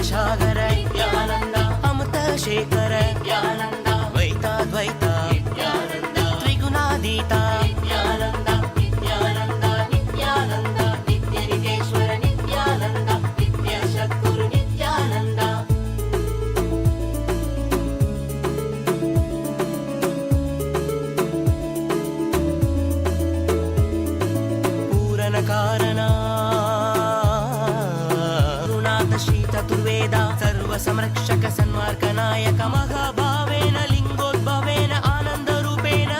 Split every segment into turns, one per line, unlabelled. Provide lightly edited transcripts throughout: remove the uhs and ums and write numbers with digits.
सागर नित्यानंद अमृत शेखर नित्यानंद द्वैताद्वैत नित्यानंद त्रिगुणातीत नित्यानंद नित्यानंद नित्यानंद नित्य नितेश्वर नित्यानंद नित्य सद्गुरु नित्यानंद पूरण कारण चतुर्वेद सर्व संरक्षक सन्मार्ग नायक महाभावेन लिंगोद्भवेन आनंद रूपेण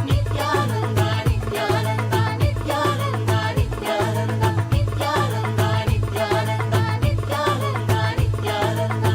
नित्यानंद नित्यानंद नित्यानंद नित्यानंद नित्यानंद नित्यानंद नित्यानंद नित्यानंद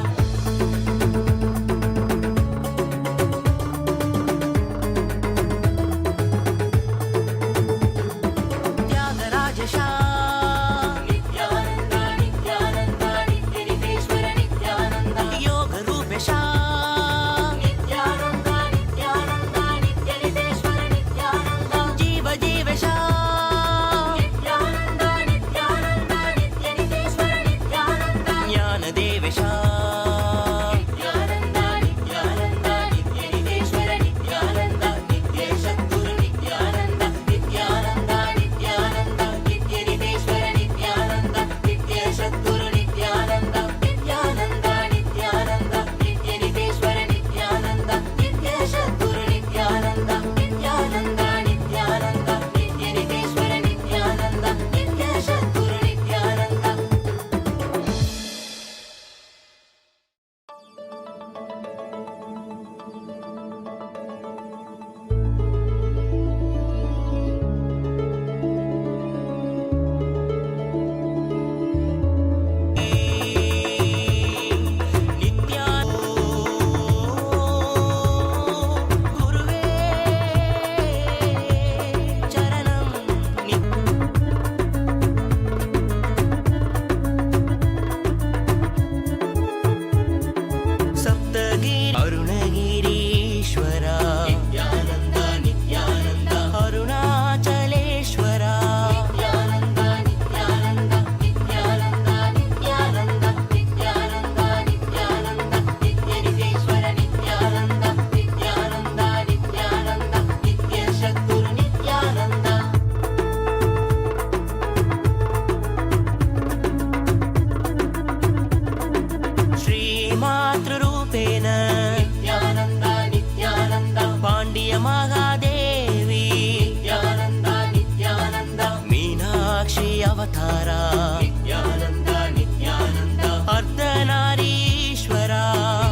त्यागराज अवतारा नित्यानंद नित्यानंद अर्धनारीश्वरा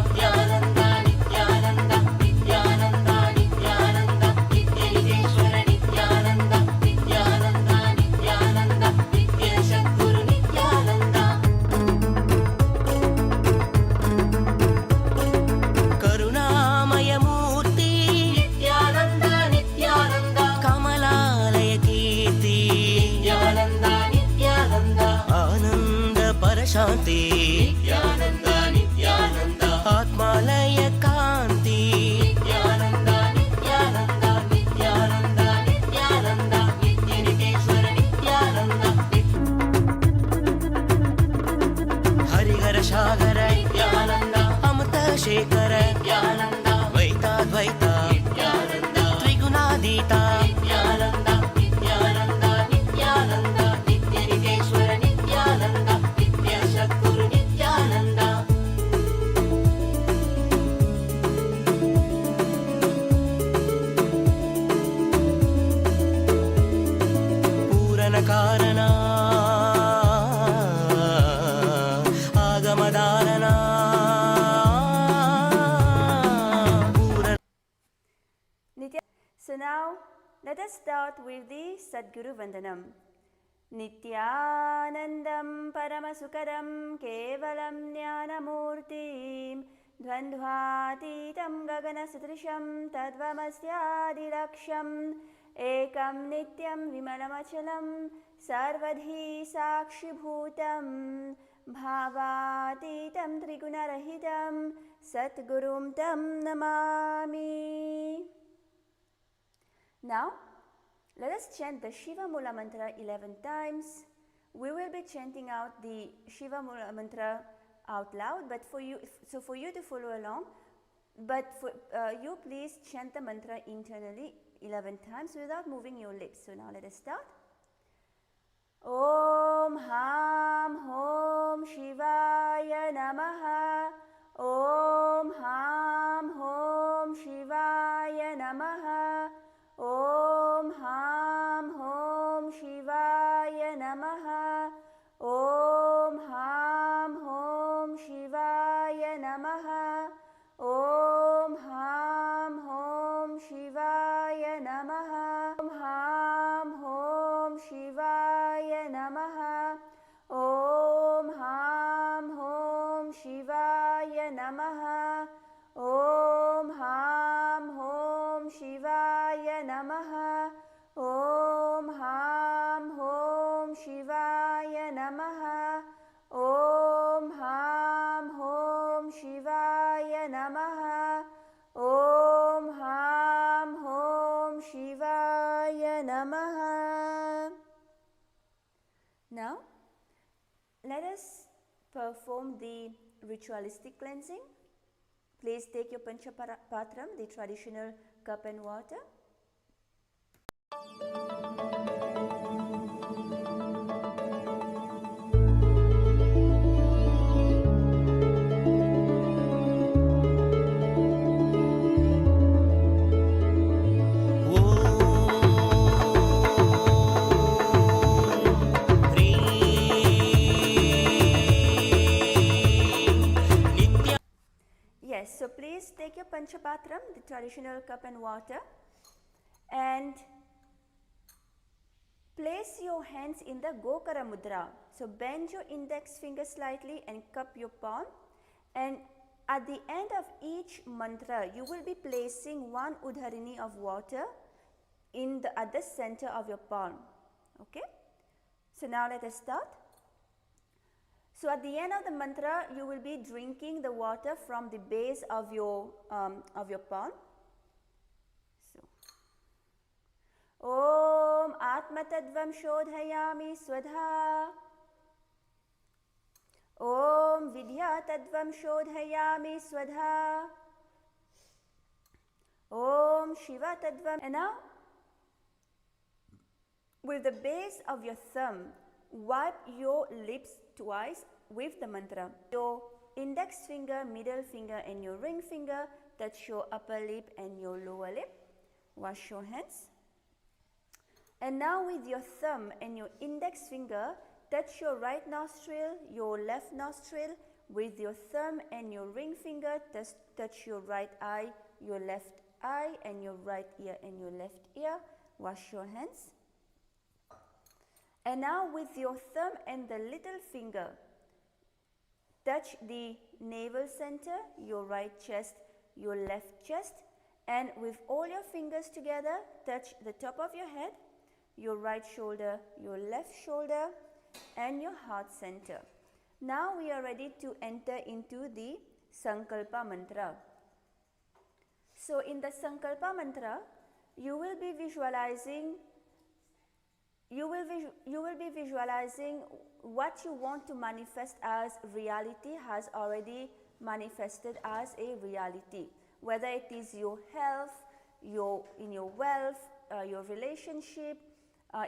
नित्यानंद नित्यानंद नित्यानंद नित्यानंद नित्य नितेश्वर नित्यानंद नित्यानंद नित्यानंद नित्य सद्गुरु नित्यानंद करुणामय मूर्ति नित्यानंद नित्यानंद कमलालय कीर्ति नित्यानंद आनंद परशांति नित्यानंद नित्यानंद आत्मालय कांति नित्यानंद नित्यानंद नित्यानंद नित्यानंद नित्य नितेश्वर नित्यानंद हरिहर सागर नित्यानंद अमृत शेखर नित्यानंद द्वैताद्वैत नित्यानंद त्रिगुणातीत नित्यानंद नित्यानंद नित्यानंद नित्य नितेश्वर नित्यानंद नित्य सद्गुरु नित्यानंद पूरण कारण आगमधारण
So now let us start with the Sadguru Vandanam. Nithyanandam Paramasukadam Kevalam Jnanamurtim Dvandvatitam Gaganasatrisham Tadvamasyadilaksham Ekam Nityam Vimalamachalam Sarvadhi Sakshibhutam Bhavatitam Trigunarahitam Satgurum Tam Namami. Now, let us chant the Shiva Mula Mantra 11 times we will be chanting out the Shiva mantra out loud, but for you to follow along, but for you please chant the mantra internally 11 times without moving your lips. So now let us start. Om Ham Hom Shivaya Namaha. Om Ham Hom Shivaya Namaha. Om Ham Hom Shivaya Namaha. Om Ham Hom Shivaya Namaha. Om Ham Hom Shivaya Namaha. Om Ham Hom Shivaya Namaha. Om Ham Hom Shivaya Namaha. Om Ham Hom Shivaya Namaha. Om Ham Hom Shivaya Namaha. Om Ham Hom Shivaya Namaha. Om Ham Hom Shivaya Namaha. Now, let us perform the ritualistic cleansing. Please take your Panchapatram, the traditional cup and water. Yes, so please take your Panchapatram, the traditional cup and water, and place your hands in the Gokara Mudra. So bend your index finger slightly and cup your palm, and at the end of each mantra you will be placing one udharini of water at the center of your palm. Okay, so now let us start. So at the end of the mantra, you will be drinking the water from the base of your palm. So, Om Atma Tadvam Shodhayami Swadha. Om Vidya Tadvam Shodhayami Swadha. Om Shiva Tadvam. And now, with the base of your thumb, wipe your lips twice with the mantra. Your index finger, middle finger and your ring finger touch your upper lip and your lower lip. Wash your hands. And now with your thumb and your index finger, touch your right nostril, your left nostril. With your thumb and your ring finger, touch your right eye, your left eye and your right ear and your left ear. Wash your hands. And now with your thumb and the little finger, touch the navel center, your right chest, your left chest, and with all your fingers together, touch the top of your head, your right shoulder, your left shoulder, and your heart center. Now we are ready to enter into the Sankalpa mantra. So in the Sankalpa mantra, you will be visualizing what you want to manifest as reality has already manifested as a reality, whether it is your health, your wealth, your relationship,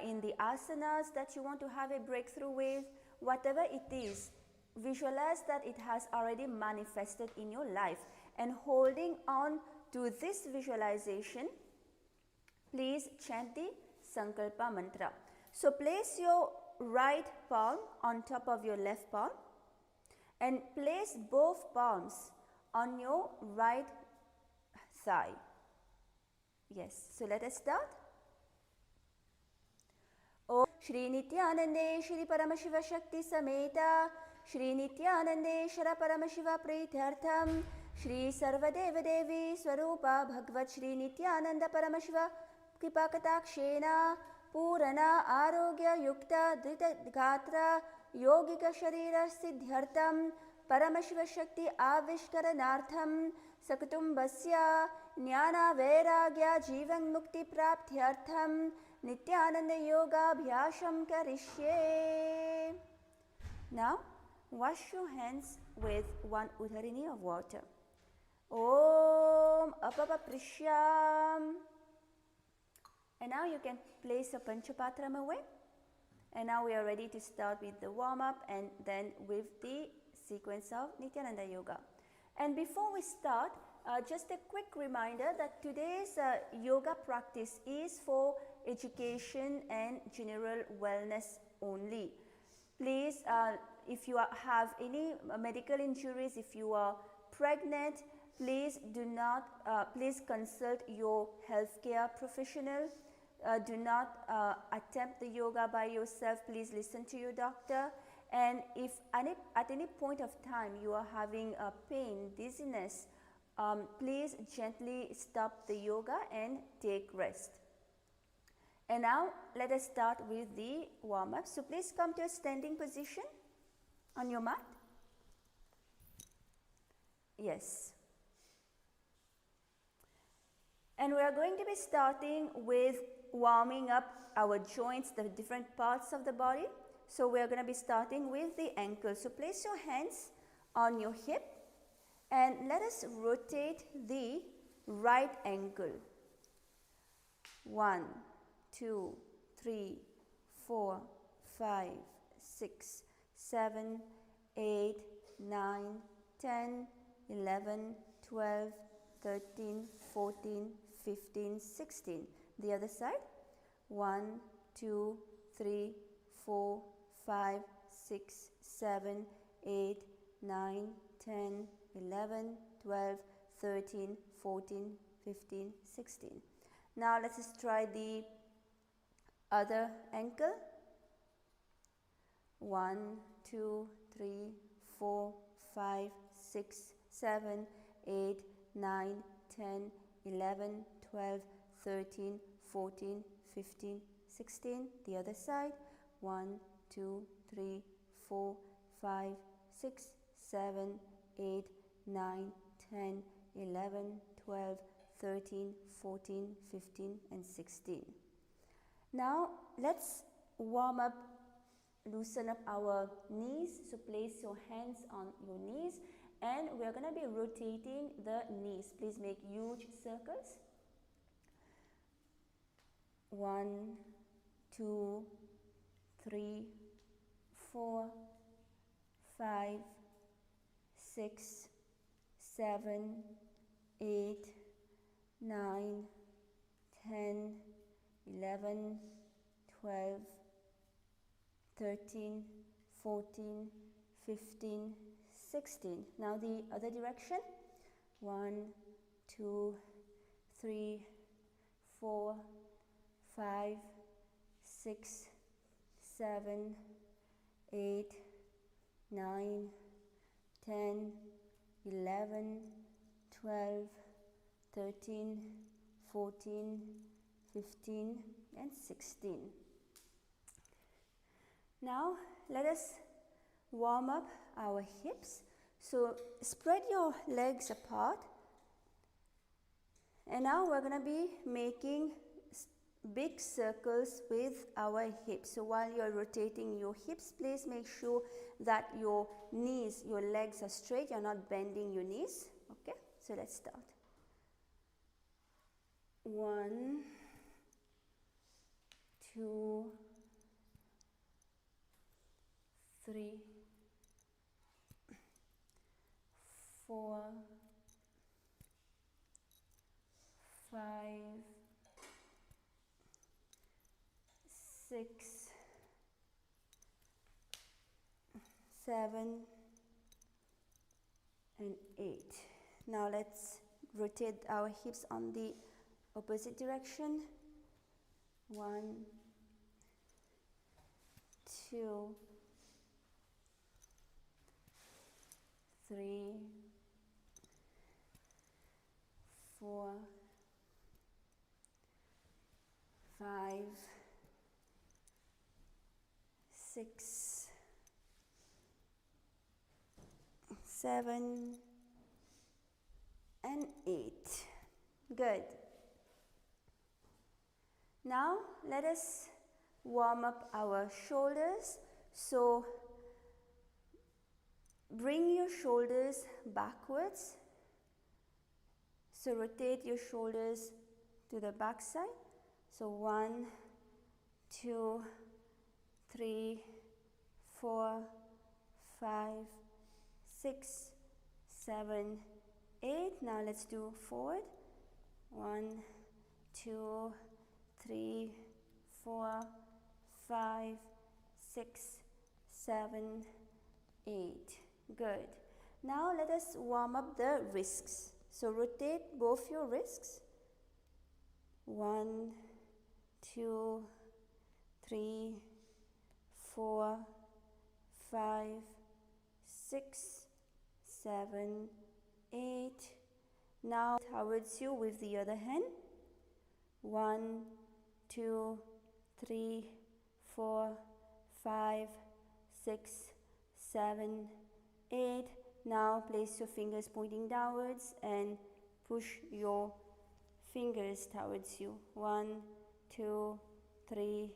in the asanas that you want to have a breakthrough with, whatever it is, visualize that it has already manifested in your life, and holding on to this visualization, please chant the Sankalpa mantra. So place your right palm on top of your left palm and place both palms on your right thigh. Yes, so let us start. Om Shri Nithyanande Shri Paramashiva Shakti Sameta Shri Nithyanande Shara Paramashiva Prithartham Shri Sarvadeva Devi Swarupa Bhagavad Shri Nithyananda Paramashiva Kripatakshena Purana Arogya Yukta Drita Gatra Yogika Sharira Siddhyartham Paramashiva Shakti Avishkaranartham Sakatum Basya Jnana Vairagya Jivan Mukti Praptyartham Nithyananda Yoga Bhyasham Karishye. Now, wash your hands with 1 udharini of water. Om Apapa Prishyam. And now you can place your Panchapatram away. And now we are ready to start with the warm-up and then with the sequence of Nithyananda Yoga. And before we start, just a quick reminder that today's yoga practice is for education and general wellness only. Please, if you have any medical injuries, if you are pregnant, please please consult your healthcare professional. Do not attempt the yoga by yourself. Please listen to your doctor. And if at any point of time you are having pain, dizziness, please gently stop the yoga and take rest. And now let us start with the warm-up. So please come to a standing position on your mat. Yes. And we are going to be starting with warming up our joints, the different parts of the body. So we are going to be starting with the ankle. So place your hands on your hip and let us rotate the right ankle. 1, 2, 3, 4, 5, 6, 7, 8, 9, 10, 11, 12, 13, 14, 15, 16. The other side. 1, 2, 3, 4, 5, 6, 7, 8, 9, 10, 11, 12, 13, 14, 15, 16. Now let's just try the other ankle. 1, 2, 3, 4, 5, 6, 7, 8, 9, 10, 11, 12, 13, 14, 15, 16. The other side. 1, 2, 3, 4, 5, 6, 7, 8, 9, 10, 11, 12, 13, 14, 15 and 16. Now let's warm up, loosen up our knees. So place your hands on your knees and we are going to be rotating the knees. Please make huge circles. 1, 2, 3, 4, 5, 6, 7, 8, 9, 10, 11, 12, 13, 14, 15, 16. Now the other direction. 1, 2, 3, 4, 5, 6, 7, 8, 9, 10, 11, 12, 13, 14, 15 and 16. Now let us warm up our hips. So spread your legs apart. And now we're going to be making big circles with our hips. So while you're rotating your hips, please make sure that your knees, your legs are straight. You're not bending your knees. Okay, so let's start. 1, 2, 3, 4, 5, 6, 7 and 8. Now let's rotate our hips on the opposite direction. 1, 2, 3, 4, 5, 6, 7 and 8. Good. Now let us warm up our shoulders. So bring your shoulders backwards. So rotate your shoulders to the back side. So 1, 2, 3, 4, 5, 6, 7, 8. Now let's do forward. 1, 2, 3, 4, 5, 6, 7, 8. Good. Now let us warm up the wrists. So rotate both your wrists. 1, 2, 3, 4, 5, 6, 7, 8. Now towards you with the other hand. 1, 2, 3, 4, 5, 6, 7, 8. Now place your fingers pointing downwards and push your fingers towards you. 1, 2, 3,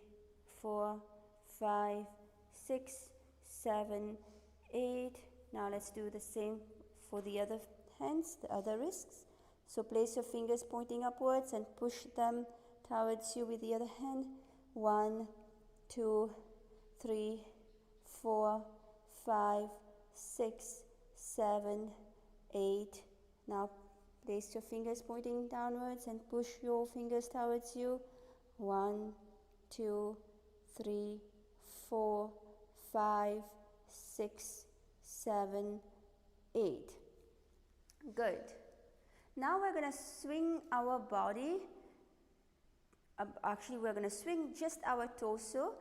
4, 5, 6, 7, 8. Now let's do the same for the other hands, the other wrists. So place your fingers pointing upwards and push them towards you with the other hand. 1, 2, 3, 4, 5, 6, 7, 8. Now place your fingers pointing downwards and push your fingers towards you. 1, 2, 3, 4, 5, 6, 7, 8. Good. Now we're going to swing our body. Actually, we're going to swing just our torso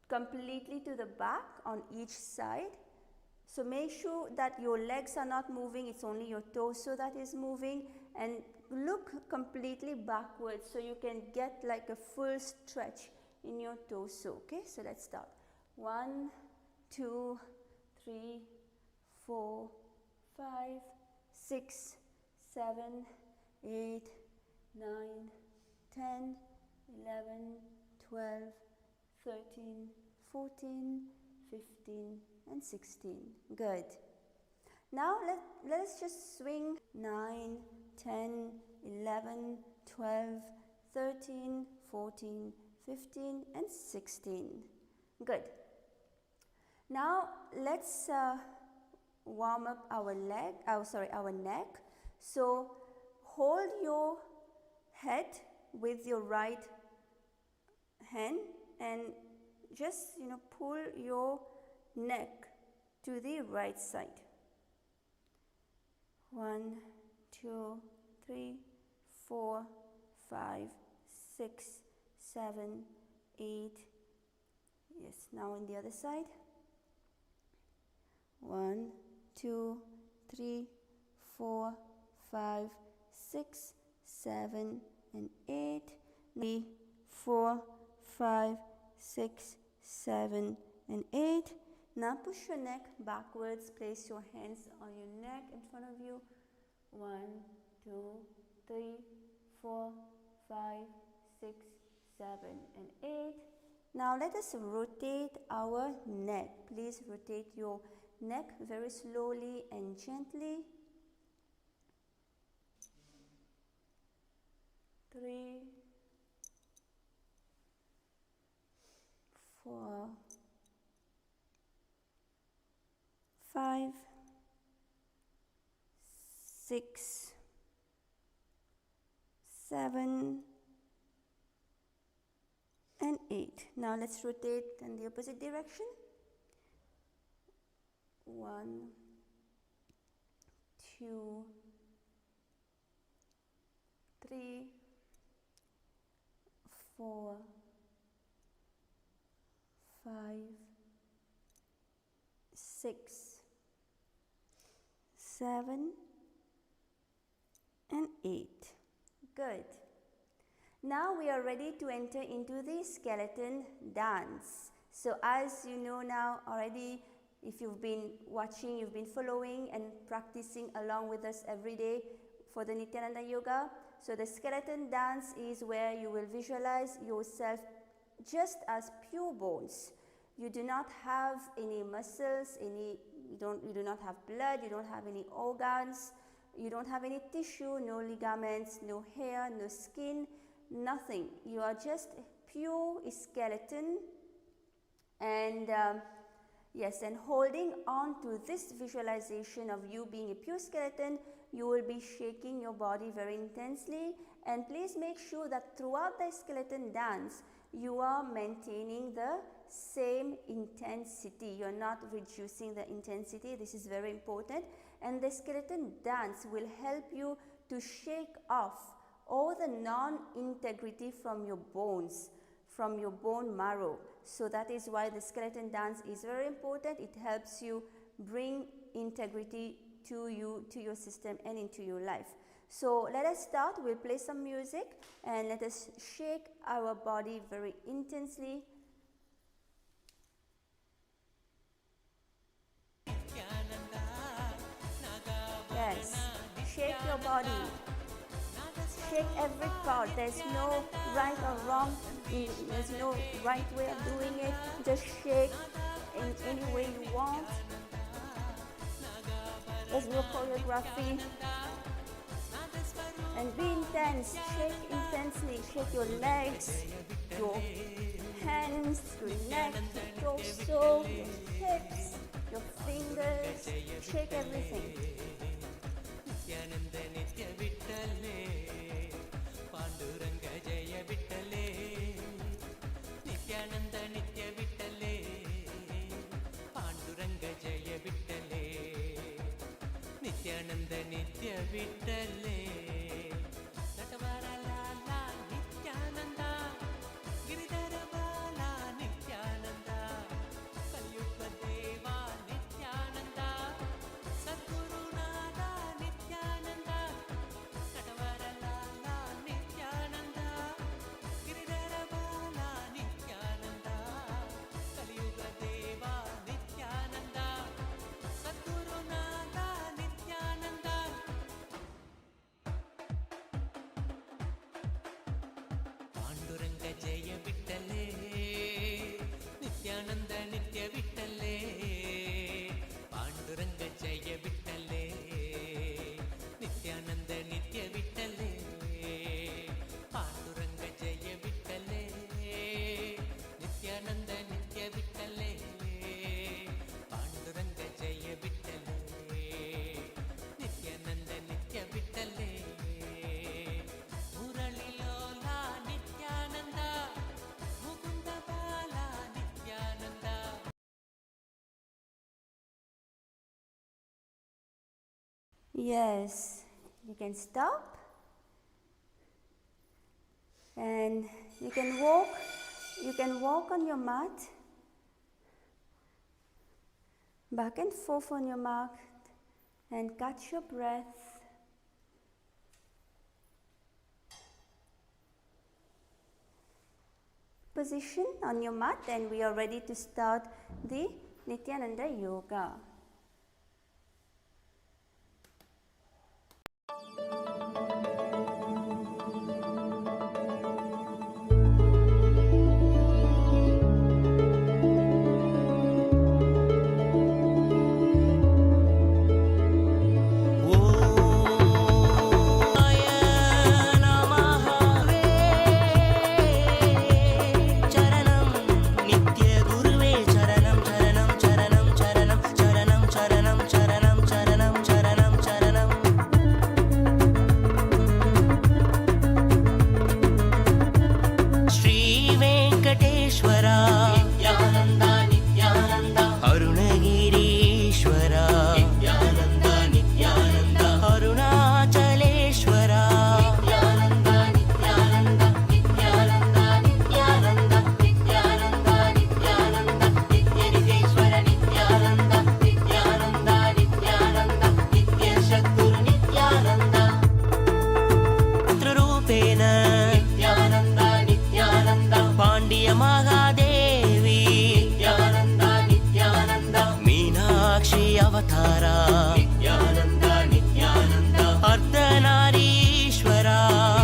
completely to the back on each side. So make sure that your legs are not moving, it's only your torso that is moving, and look completely backwards so you can get like a full stretch in your torso. Okay, so let's start. 1, 2, 3, 4, 5, 6, 7, 8, 9, 10, 11, 12, 13, 14, 15, and 16. Good. Now let us just swing 9, 10, 11, 12, 13, 14, 15, and 16. Good. Now let's warm up our neck. So hold your head with your right hand and just pull your neck to the right side. 1, 2, 3, 4, 5, 6, 7, 8. Yes, now on the other side. 1, 2, 3, 4, 5, 6, 7, and 8. 3, 4, 5, 6, 7, and 8. Now push your neck backwards. Place your hands on your neck in front of you. 1, 2, 3, 4, 5, 6, 7, and 8. Now let us rotate our neck. Please rotate your neck very slowly and gently. 3, 4, 5, 6, 7, and 8. Now let's rotate in the opposite direction. 1, 2, 3, 4, 5, 6, 7, and 8. Good. Now we are ready to enter into the skeleton dance. So as you know now already, if you've been watching, you've been following and practicing along with us every day for the Nithyananda Yoga, So the skeleton dance is where you will visualize yourself just as pure bones. You do not have any muscles, you do not have blood, you don't have any organs, you don't have any tissue, no ligaments, no hair, no skin, nothing. You are just pure skeleton. And yes, and holding on to this visualization of you being a pure skeleton, you will be shaking your body very intensely. And please make sure that throughout the skeleton dance, you are maintaining the same intensity. You are not reducing the intensity. This is very important. And the skeleton dance will help you to shake off all the non-integrity from your bones, from your bone marrow. So that is why the skeleton dance is very important. It helps you bring integrity to you, to your system and into your life. So let us start. We'll play some music and let us shake our body very intensely. Yes, shake your body. Shake every part. There's no right or wrong. There's no right way of doing it. Just shake in any way you want. There's no choreography. And be intense. Shake intensely. Shake your legs, your hands, your neck, your torso, your hips, your fingers. Shake everything.
Nithyananda nitya vittale panduranga jaya vittale Nithyananda nitya vittale panduranga jaya vittale Nithyananda nitya vittale natavara lala Nithyananda giridhara bala Nithyananda kalyuga deva Nithyananda sadguru jaya vittale Nithyananda nitya vittale panduranga jaya vittale Nithyananda nitya vittale panduranga jaya vittale Nithyananda nitya vittale panduranga jaya vittale Nithyananda nitya vittale muralilola Nithyananda mukunda bala Nithyananda.
Yes, you can stop and you can walk on your mat back and forth on your mat and catch your breath. Position on your mat and we are ready to start the Nithyananda yoga.
Nithyananda, Nithyananda, Ardhanarishwara.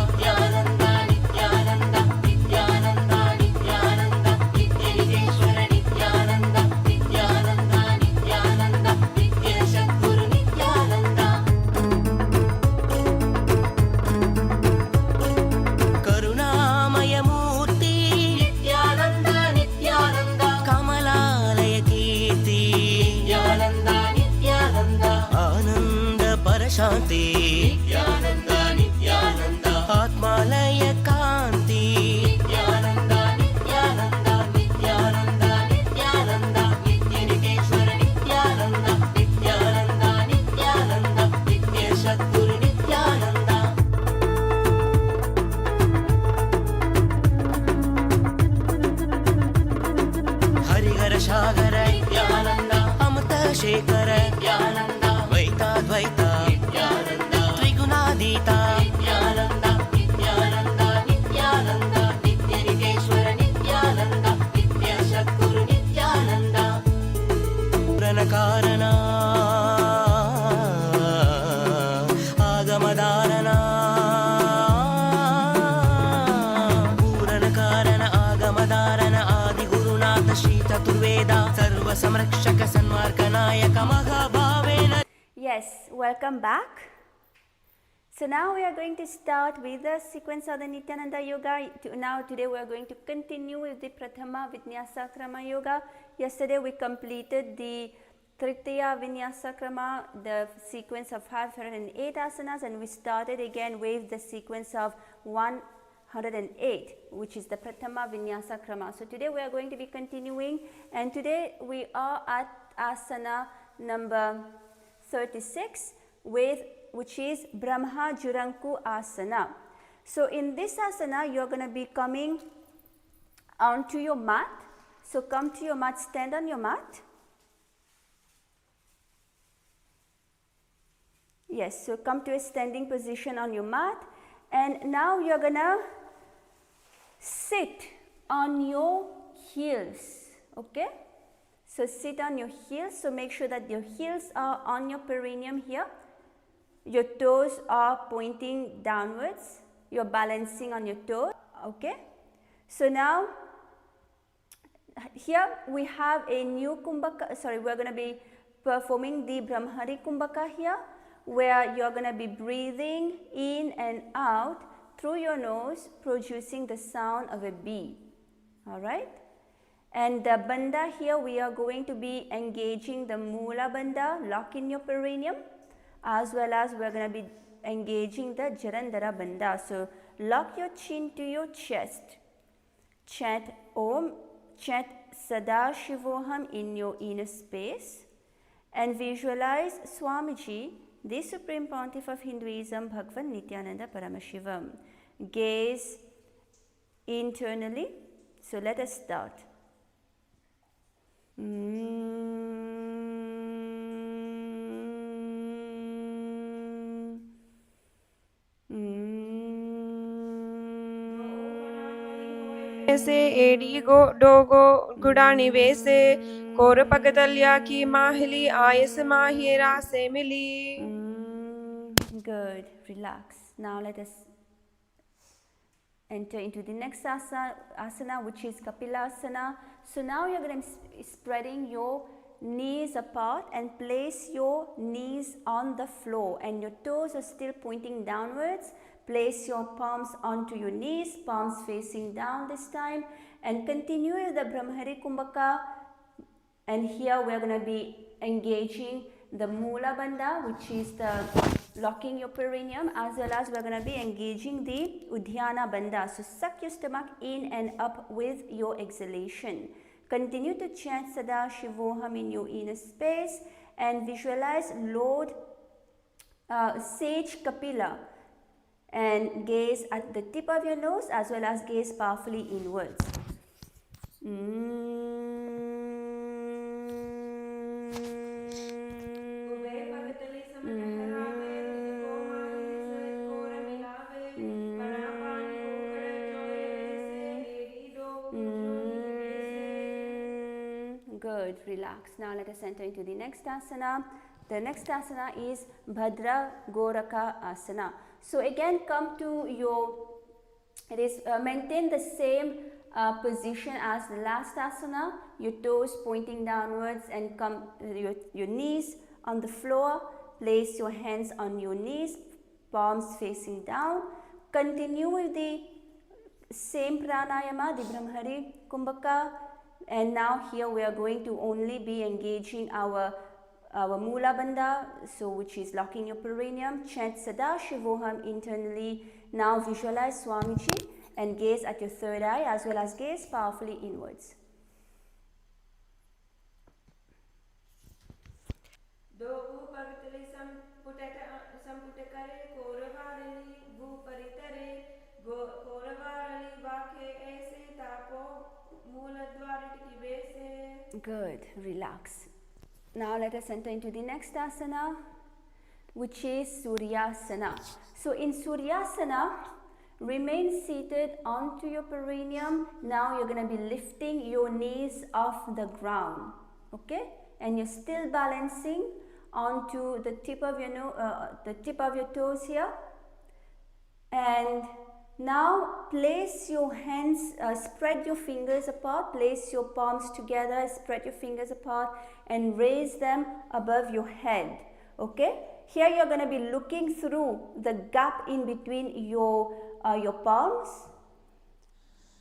Sagar Sagar Nityanand अमृत शेखर नित्यानन्द द्वैताद्वैत नित्यानन्द त्रिगुणातीता नित्यानन्द नित्यानन्द नित्यानन्द नित्यनिकेश्वर नित्यानन्द नित्य सद्गुरु नित्यानन्द प्रणकारण आगमदारण पूरणकारण आगमदारण आदिगुरुनाथ श्री चतुर्वेद सर्वसंरक्षक सन्मार्गनायक महाभावेन.
Yes, welcome back. So now we are going to start with the sequence of the Nithyananda Yoga. Today we are going to continue with the Prathama Vinyasa Krama Yoga. Yesterday we completed the Tritiya Vinyasa Krama, the sequence of 508 asanas, and we started again with the sequence of 108, which is the Prathama Vinyasa Krama. So today we are going to be continuing, and today we are at asana number 36 which is Brahma Juranku Asana. So in this asana you are going to be coming onto your mat. So come to your mat, stand on your mat. Yes, so come to a standing position on your mat, and now you are going to sit on your heels, okay? So sit on your heels, so make sure that your heels are on your perineum here. Your toes are pointing downwards. You're balancing on your toes, okay? So now, here we have a new Kumbhaka, we're going to be performing the Brahmari Kumbhaka here, where you're going to be breathing in and out through your nose, producing the sound of a B, alright? And the bandha here, we are going to be engaging the Mula bandha, lock in your perineum, as well as we are going to be engaging the Jarandhara bandha. So lock your chin to your chest. Chant Om, chant Sadashivoham in your inner space, and visualize Swamiji, the Supreme Pontiff of Hinduism, Bhagavan Nithyananda Paramashivam. Gaze internally. So let us start.
से AD गो डोगो गुड़ानी वैसे core पगदलिया की माहली आयस माहिरा से मिली.
Good. Relax. Now let us enter into the next asana, which is Kapilasana. So now you're going to be spreading your knees apart and place your knees on the floor, and your toes are still pointing downwards. Place your palms onto your knees, palms facing down this time, and continue with the Brahmari Kumbhaka. And here we are going to be engaging the Mula Bandha, which is the locking your perineum, as well as we are going to be engaging the Udhyana Bandha. So suck your stomach in and up with your exhalation. Continue to chant Sada Shivoham in your inner space, and visualize Lord Sage Kapila, and gaze at the tip of your nose as well as gaze powerfully inwards. Good. Relax. Now let us enter into the next asana. The next asana is Bhadra Goraka Asana. So again, come to your, maintain the same position as the last asana, your toes pointing downwards, and come your knees on the floor. Place your hands on your knees, palms facing down. Continue with the same pranayama, the Brahmari Kumbhaka, and now here we are going to only be engaging our Mula Bandha, so which is locking your perineum. Chant Sada Shivoham internally. Now visualize Swamiji and gaze at your third eye as well as gaze powerfully inwards. Good. Relax. Now let us enter into the next asana, which is Suryasana. So in Suryasana, remain seated onto your perineum. Now you're going to be lifting your knees off the ground. Okay? And you're still balancing onto the tip of your toes here. And now place your hands, spread your fingers apart, place your palms together, spread your fingers apart and raise them above your head. Okay? Here you're going to be looking through the gap in between your palms,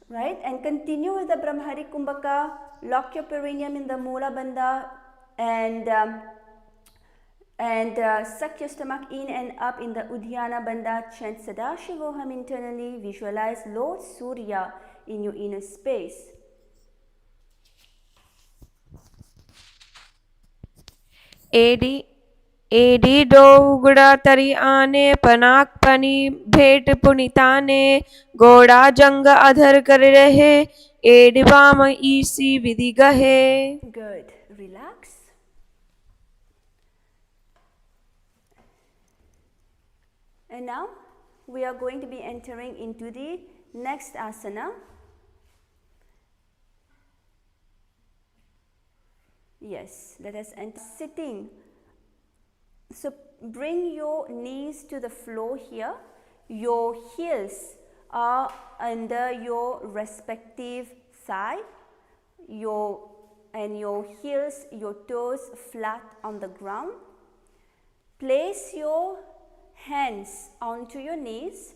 right? And continue with the Brahmari Kumbhaka. Lock your perineum in the Mula Bandha and suck your stomach in and up in the Udhyana Bandha. Chant Sadashivoham internally. Visualize Lord Surya in your inner space.
एडी दो गुड़ा तरी आने पनाक पनी भेंट पुनिताने गोड़ा जंग अधर कर रहे एडी बाम ईसी विधि गहे.
Good. Relax. And now we are going to be entering into the next asana. Yes, let us enter sitting. So bring your knees to the floor here. Your heels are under your respective thigh. Your heels, your toes flat on the ground. Place your hands onto your knees.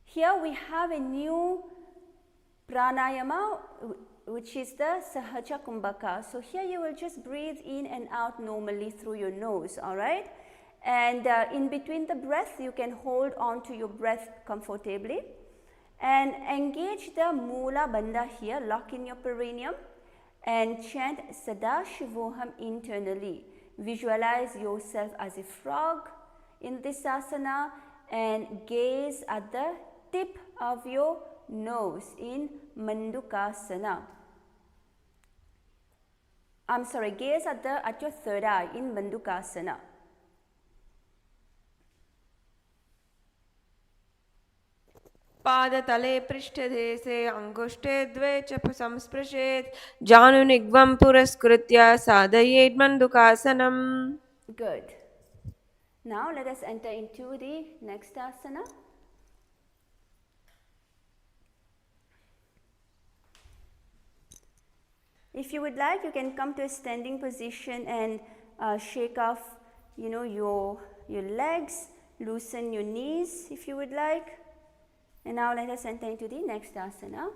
Here we have a new pranayama, which is the Sahaja Kumbhaka. So here you will just breathe in and out normally through your nose, all right? And in between the breath, you can hold on to your breath comfortably. And engage the Mula Bandha here, lock in your perineum and chant Sadashivoham internally. Visualize yourself as a frog in this asana and gaze at the tip of your nose in Mandukasana. Gaze at your third eye in Mandukasana.
पादतले पृष्ठदेशे अंगुष्ठे द्वे च संस्पृशेत् जानुनिग्वं पुरस्कृत्य साधयेत् मन्दुकासनम्.
Good. Now let us enter into the next asana. If you would like, you can come to a standing position and shake off, your legs, loosen your knees if you would like. And now let us enter into the next asana.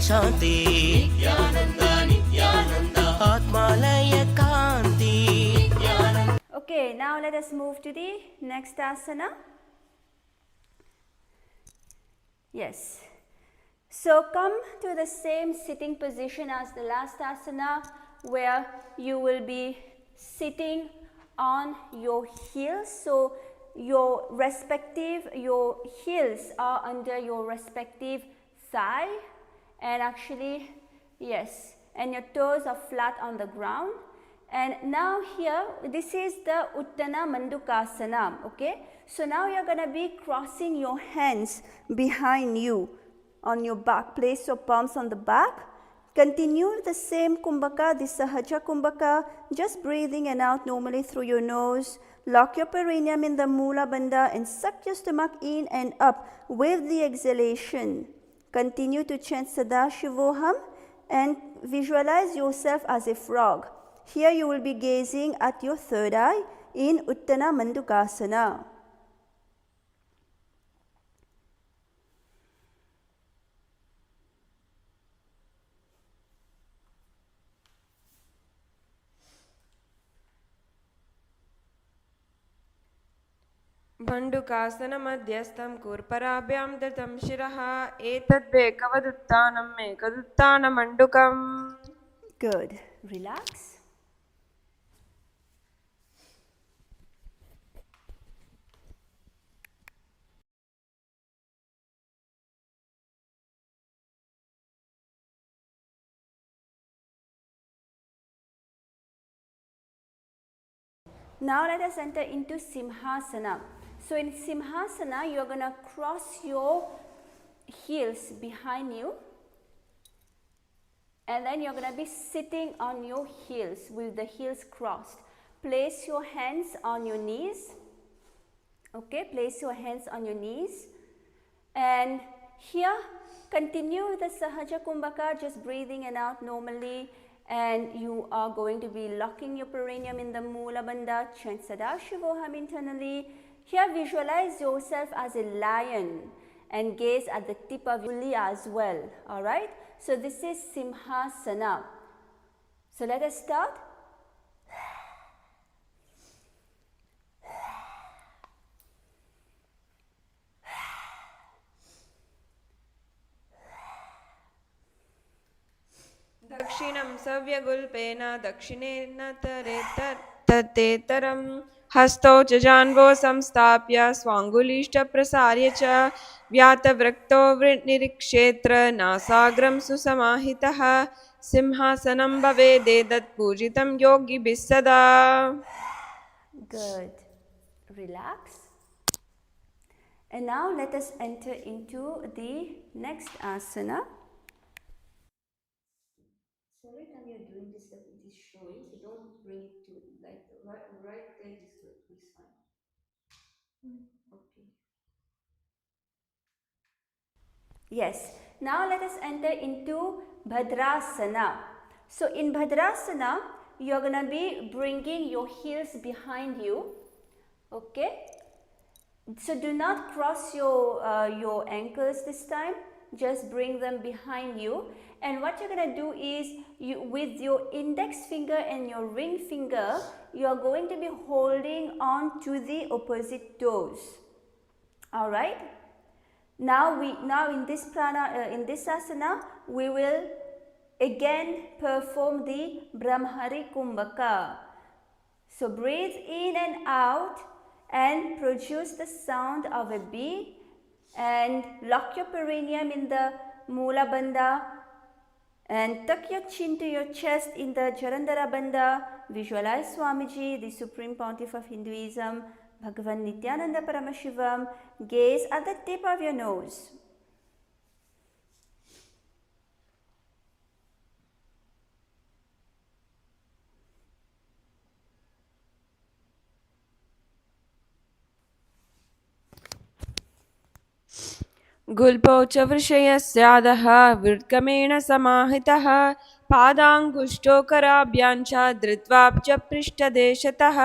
Shanti आत्मालय Kanti
Okay, now let us move to the next asana. Yes. So come to the same sitting position as the last asana, where you will be sitting on your heels. So your heels are under your respective thigh, and actually, yes, and your toes are flat on the ground. And now here, this is the Uttana Mandukasana, okay? So now you're going to be crossing your hands behind you on your back. Place your palms on the back. Continue the same kumbhaka, the Sahaja kumbhaka, just breathing in and out normally through your nose. Lock your perineum in the Mula Bandha and suck your stomach in and up with the exhalation. Continue to chant Sadashivoham and visualize yourself as a frog. Here you will be gazing at your third eye in Uttana Mandukasana.
मण्डुकासनमध्यस्थं कूर्पराभ्यां दत्तं शिरः एतद्वेकवदुत्थानम् एकदुत्थानमण्डुकम्.
Good. Relax. Now let us enter into Simhasana. So in Simhasana, you are going to cross your heels behind you, and then you are going to be sitting on your heels with the heels crossed. Place your hands on your knees. Okay, place your hands on your knees, and here continue the Sahaja Kumbhaka, just breathing in and out normally. And you are going to be locking your perineum in the Mula Bandha, chant Sadashivoham internally. Here visualize yourself as a lion and gaze at the tip of your uli as well. Alright, so this is Simhasana. So let us start.
दक्षिणं सव्यगुल्पेन दक्षिणेन ततेतरं हस्तौ च जान्वौ संस्थाप्य स्वाङ्गुलीष्टप्रसार्य च व्यातवृक्तौ निरीक्षेत्र नासाग्रं सुसमाहितः सिंहासनं भवेदेतत् पूजितं योगिभिः सदा.
Good. Relax. And now let us enter into the next asana. So every time you're doing this, it is showing, so don't bring it to like right there, this good, this fine. Okay. Yes. Now let us enter into Bhadrasana. So in Bhadrasana, you're going to be bringing your heels behind you. Okay. So do not cross your ankles this time. Just bring them behind you. And what you're going to do is, with your index finger and your ring finger, you are going to be holding on to the opposite toes. All right. Now in this asana, we will again perform the Brahmari Kumbhaka. So breathe in and out and produce the sound of a bee, and lock your perineum in the Mula Bandha and tuck your chin to your chest in the Jalandhara Bandha. Visualize Swamiji, the Supreme Pontiff of Hinduism, Bhagavan Nithyananda Paramashivam. Gaze at the tip of your nose.
गुल्पौ च वृषयस्यादः विर्गमेण समाहितः पादाङ्गुष्ठौ कराभ्यां च धृत्वाब्ज पृष्ठदेशतः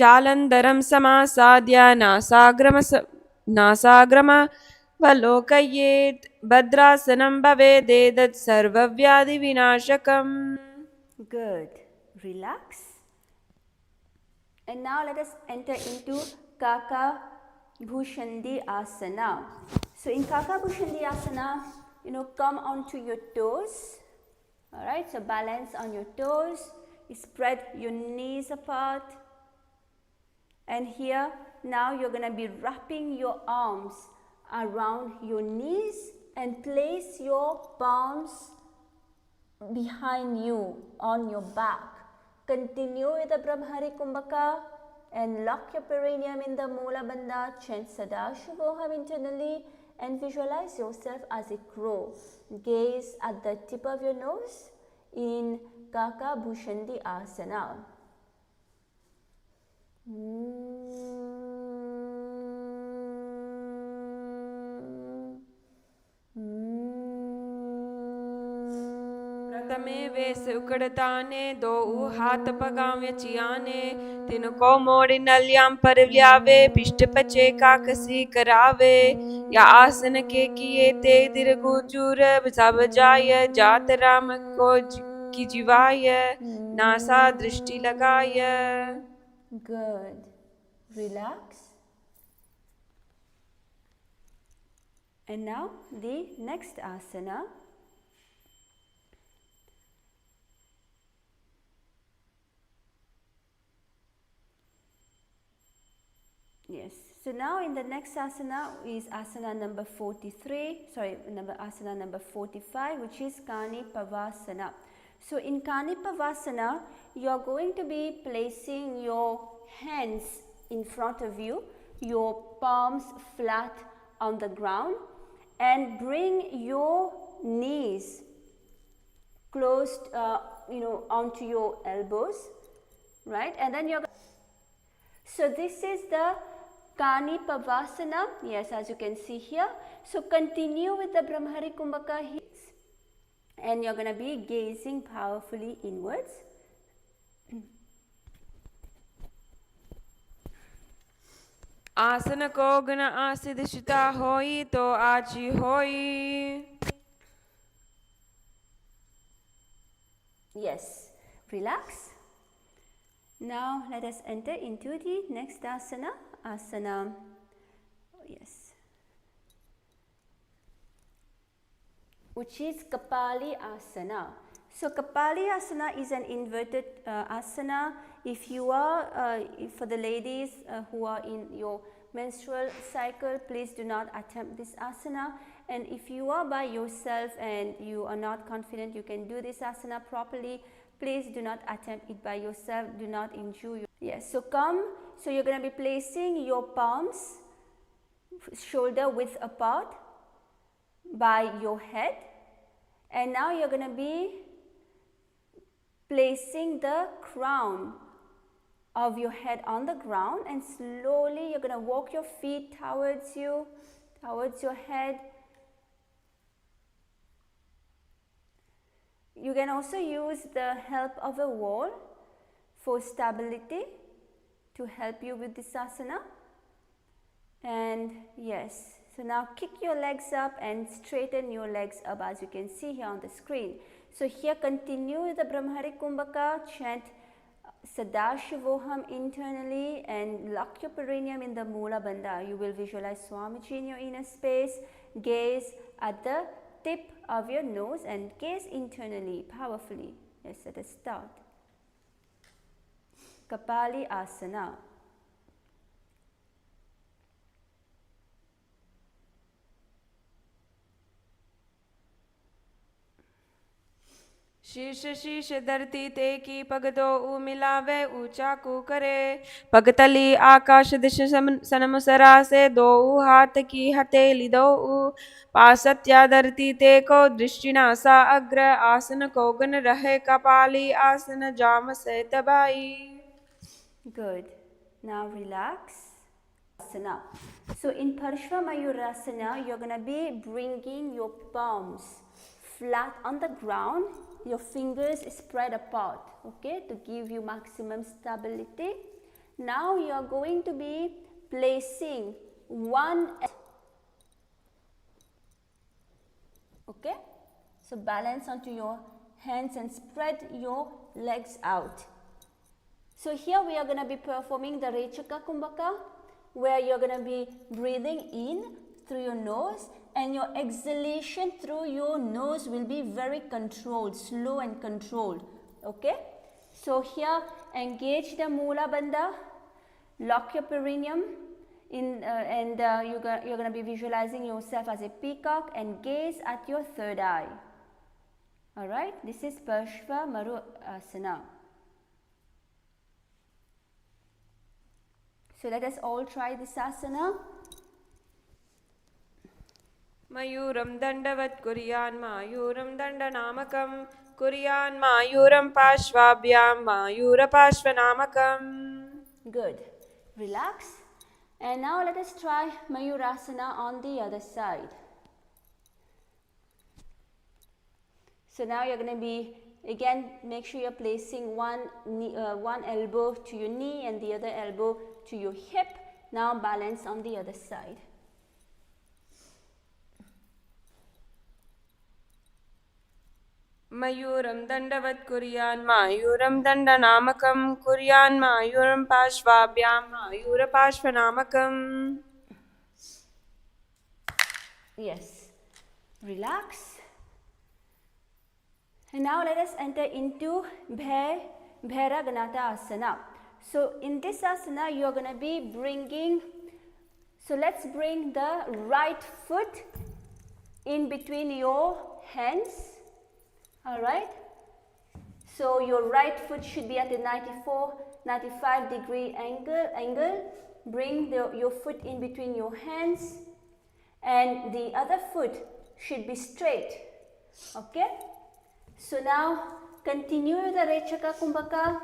जालन्धरं समासाद्य नासाग्रम वलोकयेत् भद्रासनं भवेदेतत् सर्वव्याधिविनाशकम्.
Good. Relax. And now let us enter into Kaka Bhushandi Asana. So in Kaka Bhushandi Asana, come onto your toes. Alright, so balance on your toes. Spread your knees apart. And here, now you're going to be wrapping your arms around your knees and place your palms behind you on your back. Continue with the Brahmari Kumbhaka and lock your perineum in the Moola Bandha. Chant Sadashivoham internally and visualize yourself as a crow. Gaze at the tip of your nose in Kaka Bhushandi Asana.
प्रथमे वेस उकड़ताने दो हाथ पगाव्य चियाने तिनको मोड़ी नल्याम पर व्यावे पिष्ट पचे काकसी करावे या आसन के किए ते दिरगुजूर सब जाय जात राम को की जीवाय नासा दृष्टि लगाय.
Good. Relax. And now the next asana. Yes. So now in the next asana is asana number 43, asana number 45, which is Kani Pavasana. So in Kani Pavasana, you are going to be placing your hands in front of you, your palms flat on the ground, and bring your knees closed, onto your elbows, right? And then you're. So this is the Kani Pavasana. Yes, as you can see here. So continue with the Brahmari Kumbhaka here. And you're going to be gazing powerfully inwards.
आसन को गुण आसिदिशिता होई तो आची होई.
Yes, relax. Now let us enter into the next asana. Which is Kapali Asana. So Kapali Asana is an inverted asana. If you are, for the ladies who are in your menstrual cycle, please do not attempt this asana. And if you are by yourself and you are not confident you can do this asana properly, please do not attempt it by yourself. Do not injure your. Yes, so so you're going to be placing your palms shoulder width apart by your head, and now you're going to be placing the crown of your head on the ground, and slowly you're going to walk your feet towards your head. You can also use the help of a wall for stability to help you with this asana. And yes, so now kick your legs up and straighten your legs up, as you can see here on the screen. So here continue with the Brahmari Kumbhaka, chant Sadashivoham internally and lock your perineum in the Moola Bandha. You will visualize Swamiji in your inner space, gaze at the tip of your nose and gaze internally powerfully. Yes, let us start. Kapali Asana.
शीश शीश धरती ते की पग दो ऊ मिलावे ऊंचा कू करे पगतली आकाश दिश सनमुसरा से दो ऊ हाथ की हथेली दो ऊ पासत्या धरती ते को दृष्टिना सा अग्र आसन को गन रहे कपाली आसन जाम से तबाई.
Good. Now relax. Asana. So in Parshva Mayurasana, you're going to be bringing your palms flat on the ground, your fingers spread apart, okay, to give you maximum stability. Now you are going to be placing one Okay? So balance onto your hands and spread your legs out. So here we are going to be performing the Rechaka Kumbhaka, where you're going to be breathing in through your nose, and your exhalation through your nose will be very controlled, slow and controlled. Okay? So here, engage the Moola Bandha, lock your perineum, you're going to be visualizing yourself as a peacock and gaze at your third eye. Alright, this is Parshva Maru Asana. So let us all try this asana.
Mayuram dandavat kuryan mayuram dandanamakam kuryan mayuram pashvabhyam mayura pashvanamakam.
Good. Relax. And now let us try Mayurasana on the other side. So now you're going to be, again, make sure you're placing one elbow to your knee and the other elbow to your hip. Now balance on the other side.
Mayuram dandavat kuryan mayuram dandanamakam kuryan mayuram pashvabhyam mayura pashvanamakam.
Yes. Relax. And now let us enter into Bhaira Ganata Asana. So in this asana you are going to be bringing, so let's bring the right foot in between your hands. Alright. So your right foot should be at a 95 degree angle. Bring your foot in between your hands, and the other foot should be straight. Okay. So now continue the Rechaka Kumbhaka.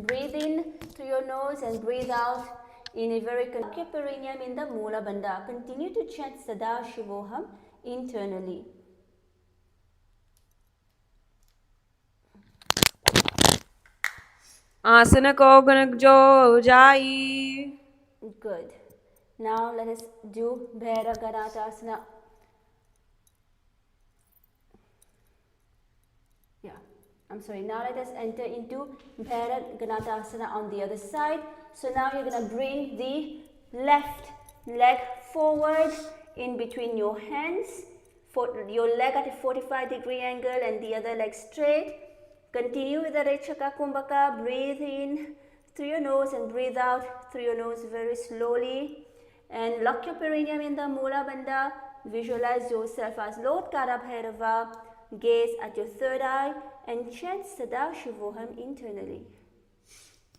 Breathe in through your nose and breathe out in a very controlled perineum in the Moola Bandha. Continue to chant Sada Shivoham internally.
Asana ko ganak jo jai.
Good. Now let us do Bhaira Ganata Asana. Now let us enter into Bhaira Ganata Asana on the other side. So now you're going to bring the left leg forward in between your hands, your leg at a 45 degree angle and the other leg straight. Continue with the Rechaka Kumbhaka. Breathe in through your nose and breathe out through your nose very slowly. And lock your perineum in the Moola Bandha. Visualize yourself as Lord Kara Bhairava. Gaze at your third eye and chant Sada Shivoham internally.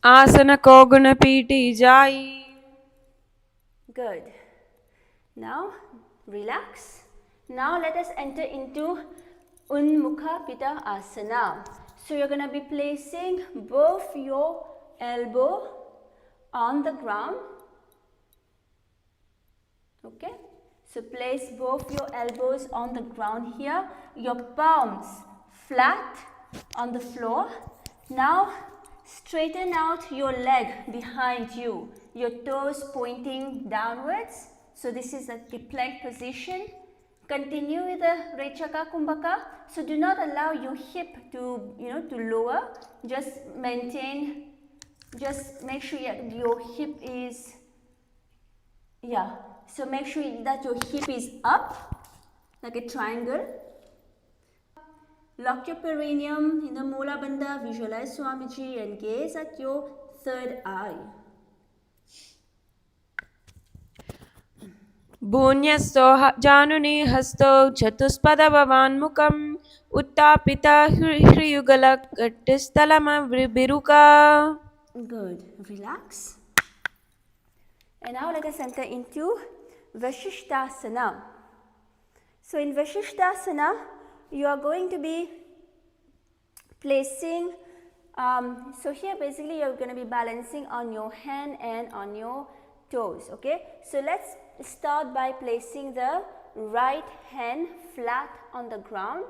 Asana ko guna piti jai.
Good. Now relax. Now let us enter into Unmukha Pita Asana. So you're going to be placing both your elbow on the ground. Okay. So place both your elbows on the ground here. Your palms flat on the floor. Now straighten out your leg behind you. Your toes pointing downwards. So this is a plank position. Continue with the Rechaka Kumbhaka. So do not allow your hip to lower. Just maintain. Just make sure your hip is, So make sure that your hip is up like a triangle. Lock your perineum in the Moola Bandha. Visualize Swamiji and gaze at your third eye.
Bunyasto januni hasto chatuspada bhavanmukam uttapita hriyugala kattistalama viruka.
Good. Relax. And now let us enter into Vashishtasana. So in Vashishtasana, you are going to be placing, so here basically you are going to be balancing on your hand and on your toes. Okay. So let's start by placing the right hand flat on the ground.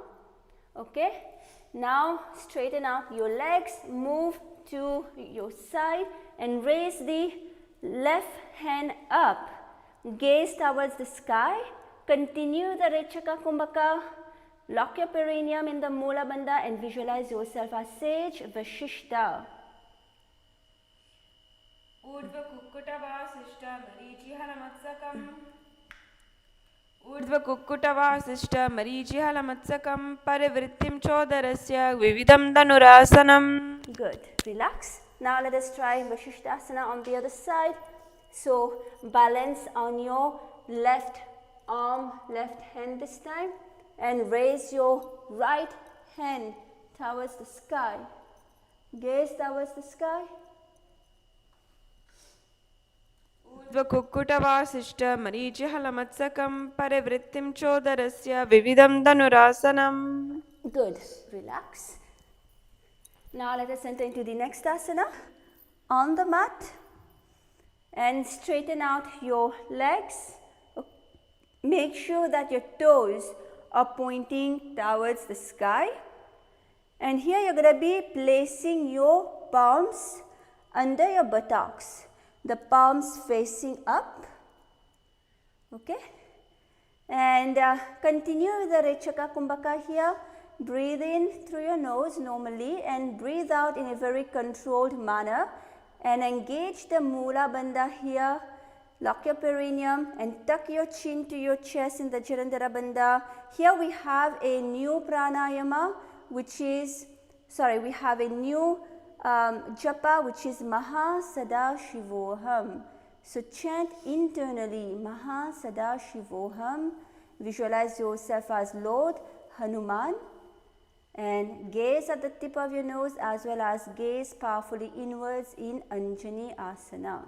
Okay. Now straighten out your legs, move to your side and raise the left hand up. Gaze towards the sky. continue the Rechaka Kumbhaka. Lock your perineum in the Mula Bandha and visualize yourself as Sage Vashishta.
ऊर्ध्व कुक्कुटवासिष्ठ मरीचिहलमत्सकम् ऊर्ध्व कुक्कुटवासिष्ठ मरीचिहलमत्सकं परिवृत्तिं चोदरस्य विविधं धनुरासनम्.
Good. Relax. Now let us try Vashishtasana on the other side. So balance on your left arm, left hand this time, and raise your right hand towards the sky. Gaze towards the sky.
ऊर्ध्व कुक्कुटवासिष्ठ मरीचिहलमत्सकं परिवृत्तिं चोदरस्य विविधं धनुरासनम्.
Good. Relax. Now let us enter into the next asana on the mat and straighten out your legs. Make sure that your toes are pointing towards the sky. And here you're going to be placing your palms under your buttocks. The palms facing up. Okay. And continue with the Rechaka Kumbhaka here. Breathe in through your nose normally and breathe out in a very controlled manner. And engage the Mula Bandha here. Lock your perineum and tuck your chin to your chest in the Jalandhara Bandha. Here we have a new pranayama, we have a new japa, which is Maha Sada Shivoham. So chant internally, Maha Sada Shivoham. Visualize yourself as Lord Hanuman. And gaze at the tip of your nose as well as gaze powerfully inwards in Anjani Asana.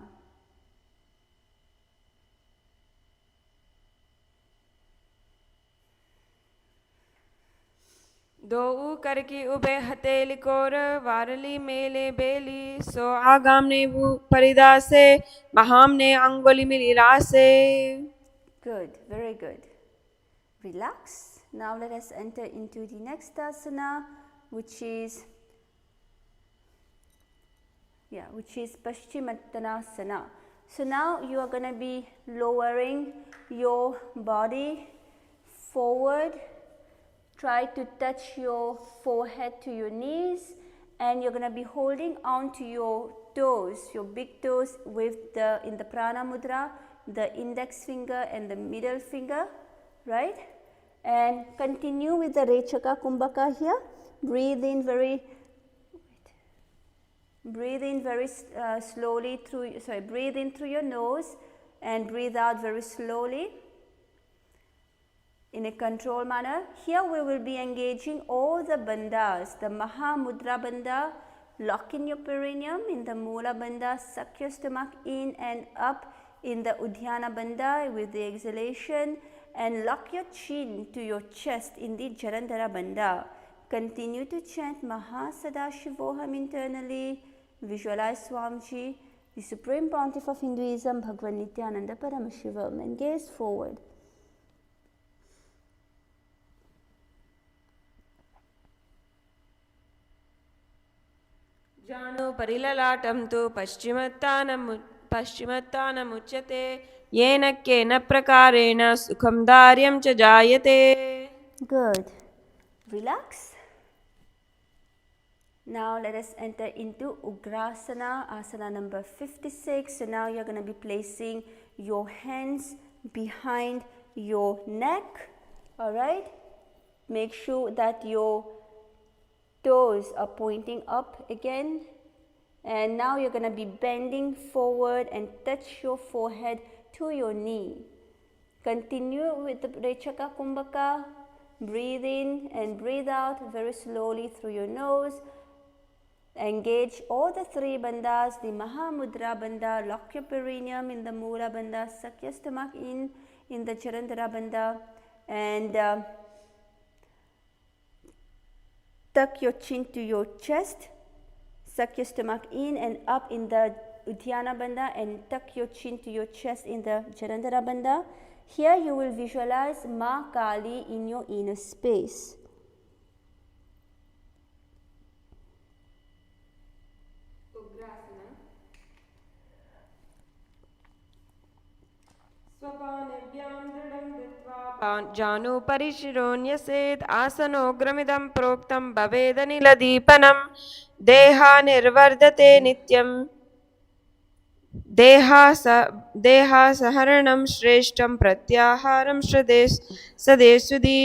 दो करके ube हथेली core वारली मेले बेली सो आगाम ने वो परिदासे महाम ने अंगुली मिलिरासे.
Good, very good. Relax. Now let us enter into the next asana, which is Paschimottanasana. So now you are going to be lowering your body forward. Try to touch your forehead to your knees, and you're going to be holding on to your toes, your big toes in the prana mudra, the index finger and the middle finger, right? And continue with the Rechaka Kumbhaka here. Breathe in very slowly breathe in through your nose and breathe out very slowly in a controlled manner. Here we will be engaging all the bandhas, the Maha Mudra Bandha. Lock in your perineum in the Mula Bandha, suck your stomach in and up in the Udhyana Bandha with the exhalation, and lock your chin to your chest in the Jalandhara Bandha. Continue to chant Maha Sada Shivoham internally. Visualize Swamiji, the Supreme Pontiff of Hinduism, Bhagwan Nithyananda Paramashivam, and gaze forward.
जानो परिललाटं तु पश्चिमत्तानमुच्यते येन केन प्रकारेण सुखं दार्यं च जायते.
Good. Relax. Now let us enter into Ugrasana, asana number 56. So now you're going to be placing your hands behind your neck. Alright. Make sure that your toes are pointing up again. And now you're going to be bending forward and touch your forehead to your knee. Continue with the Rechaka Kumbhaka. Breathe in and breathe out very slowly through your nose. Engage all the three bandhas, the Maha Mudra Bandha. Lock your perineum in the Mula Bandha. Suck your stomach in the Jalandhara Bandha. And tuck your chin to your chest. Suck your stomach in and up in the Udhyana Bandha, and tuck your chin to your chest in the Jalandhara Bandha. Here you will visualize Ma Kali in your inner space.
स्वपानेभ्यां दृढं दत्वा जानुपरि शिरोन्यसेत् आसनोग्रमिदं प्रोक्तं भवेदनिलदीपनं देहानिर्वर्धते नित्यं देहासहरणं श्रेष्ठं प्रत्याहारं सदेशुदि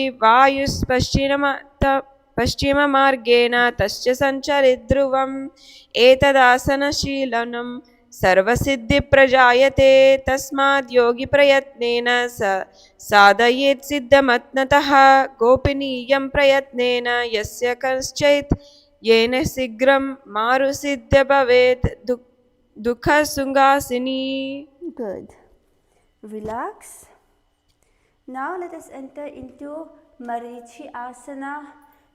पश्चिममार्गेण तस्य सञ्चरिद्ध्रुवम् एतदासनशीलनं सर्वसिद्धिप्रजायते तस्माद् योगिप्रयत्नेन साधयेत् सिद्धमत्नतः गोपनीयं प्रयत्नेन यस्य कश्चित् येन शीघ्रं मारुसिद्ध भवेत् दुःखसुगासिनी.
Good. Relax. Now let us enter into Marichi Asana.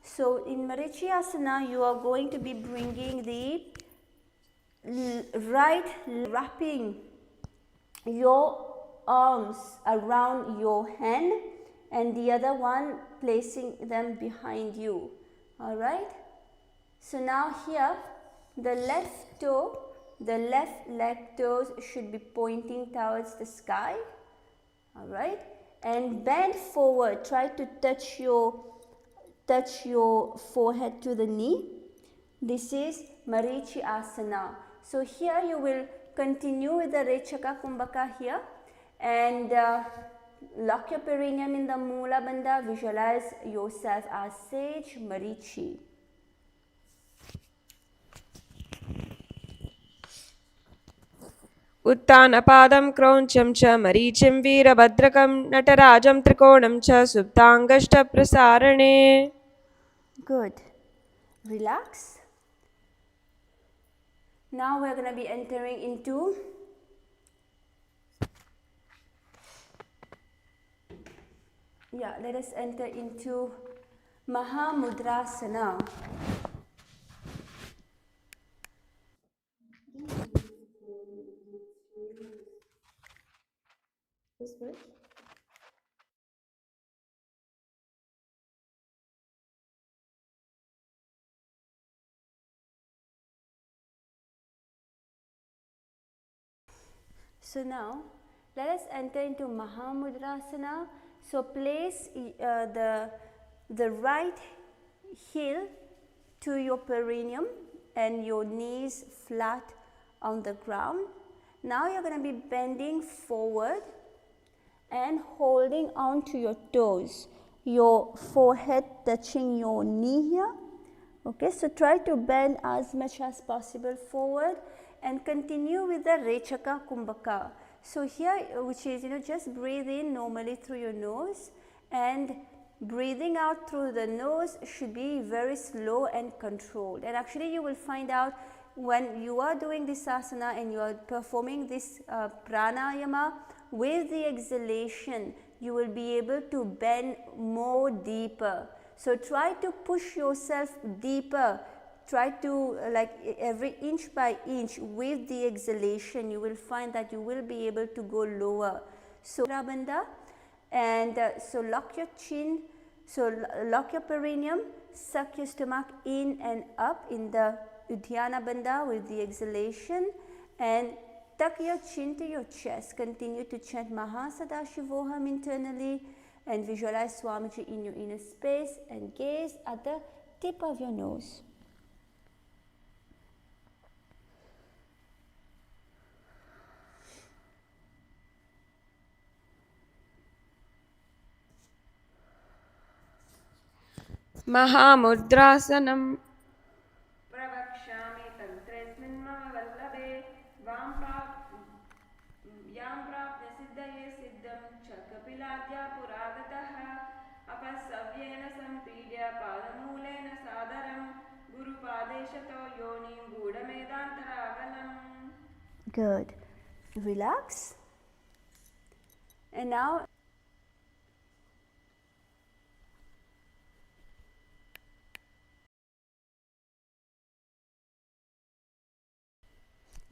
So in Marichi Asana, you are going to be bringing the right, wrapping your arms around your hand and the other one placing them behind you. Alright. So now here the left toe, the left leg toes should be pointing towards the sky. Alright. And bend forward. Try to touch your forehead to the knee. This is Marichi Asana. So here you will continue with the Rechaka Kumbhaka here and lock your perineum in the Mula Bandha. Visualize yourself as sage Marichi.
उत्तानपादं क्रौञ्चं च मरीचिं वीरभद्रकं नटराजं त्रिकोणं च सुप्ताङ्गष्टप्रसारणे.
Good. Relax. Now we are going to be entering into let us enter into Mahamudrasana. This way. So now let us enter into Mahamudrasana. So place the right heel to your perineum and your knees flat on the ground. Now you are going to be bending forward and holding on to your toes, your forehead touching your knee here. Okay, so try to bend as much as possible forward and continue with the Rechaka Kumbhaka. So here, which is, just breathe in normally through your nose and breathing out through the nose should be very slow and controlled. And actually you will find out when you are doing this asana and you are performing this pranayama with the exhalation, you will be able to bend more deeper. So try to push yourself deeper. Try to every inch by inch with the exhalation, you will find that you will be able to go lower. So Bandha, and so lock your chin, so lock your perineum, suck your stomach in and up in the Uddiyana Bandha with the exhalation and tuck your chin to your chest. Continue to chant Maha Sadashivoham internally and visualize Swamiji in your inner space and gaze at the tip of your nose.
महामुद्रासनं प्रवक्ष्यामि तन्त्रेऽस्मिन् मम वल्लभे यां प्राप्य सिद्धये सिद्धं च कपिलाद्या पुरागतः अपसव्येन सम्पीड्य पादमूलेन सादरं गुरुपादेशतो योनिं गूढमेधान्तरागलम्.
Good. Relax. And now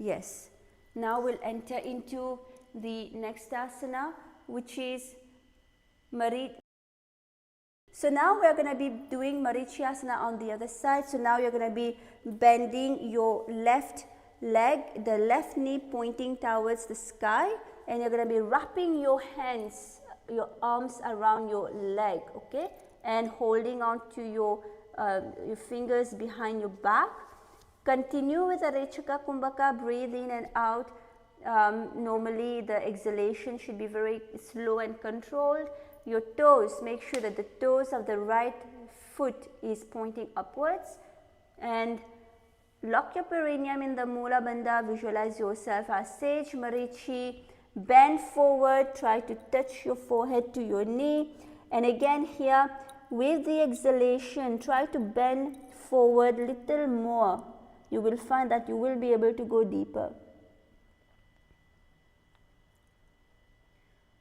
yes. Now we'll enter into the next asana, which is Marichi. So now we're going to be doing Marichi asana on the other side. So now you're going to be bending your left leg, the left knee pointing towards the sky, and you're going to be wrapping your hands your arms around your leg, okay, and holding on to your fingers behind your back. Continue with the Rechaka Kumbhaka, breathe in and out. Normally the exhalation should be very slow and controlled. Your toes, make sure that the toes of the right foot is pointing upwards, and lock your perineum in the Mula Bandha. Visualize yourself as Sage Marichi. Bend forward, try to touch your forehead to your knee, and again here with the exhalation try to bend forward little more. You will find that you will be able to go deeper.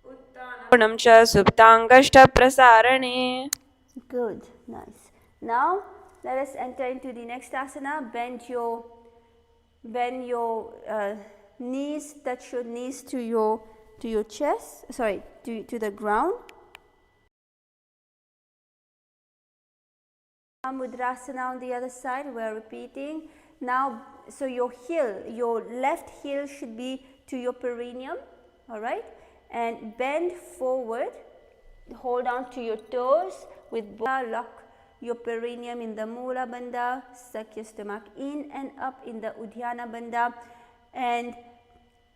Uttanam cha suptangashta prasarane.
Good, nice. Now let us enter into the next asana. Bend your knees, touch your knees to your chest, sorry, to the ground. Mudrasana on the other side, we are repeating. Now, so your heel, your left heel should be to your perineum, alright, and bend forward, hold on to your toes with both, lock your perineum in the Mula Bandha, suck your stomach in and up in the Udhyana Bandha, and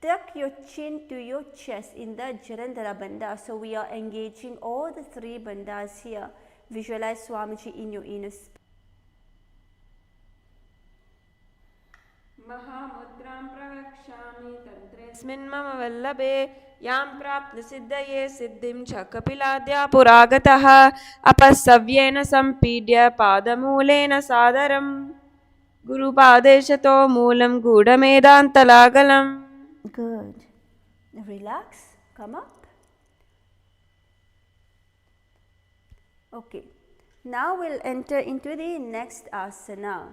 tuck your chin to your chest in the Jalandhara Bandha. So we are engaging all the three bandhas here. Visualize Swamiji in your inner space.
Mahamudram pravakshami tantresmin mama vallabhe yam prapna siddhaye siddhim cha kapiladya puragataha apasavyena sampidya padamulena sadaram guru padeshato moolam gudamedantalaagalam.
Good. Relax. Come up. Okay. Now we'll enter into the next asana.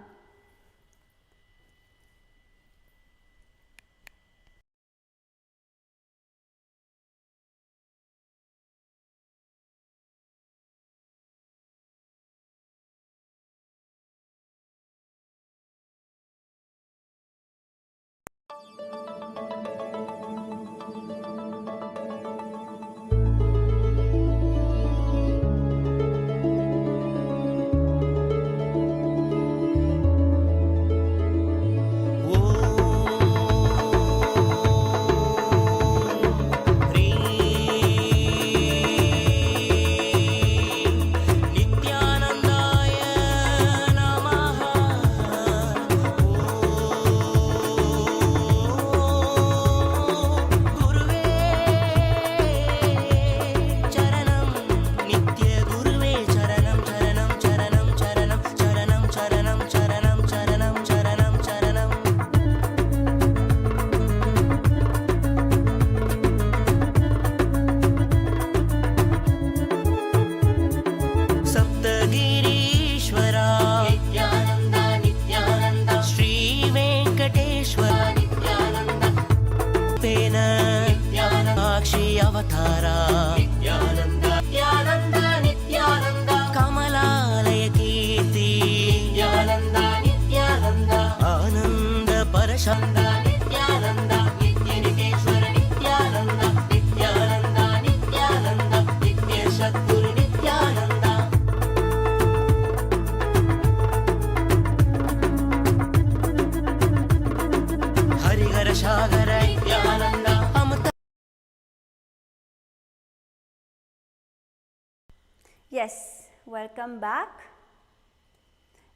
Yes, welcome back.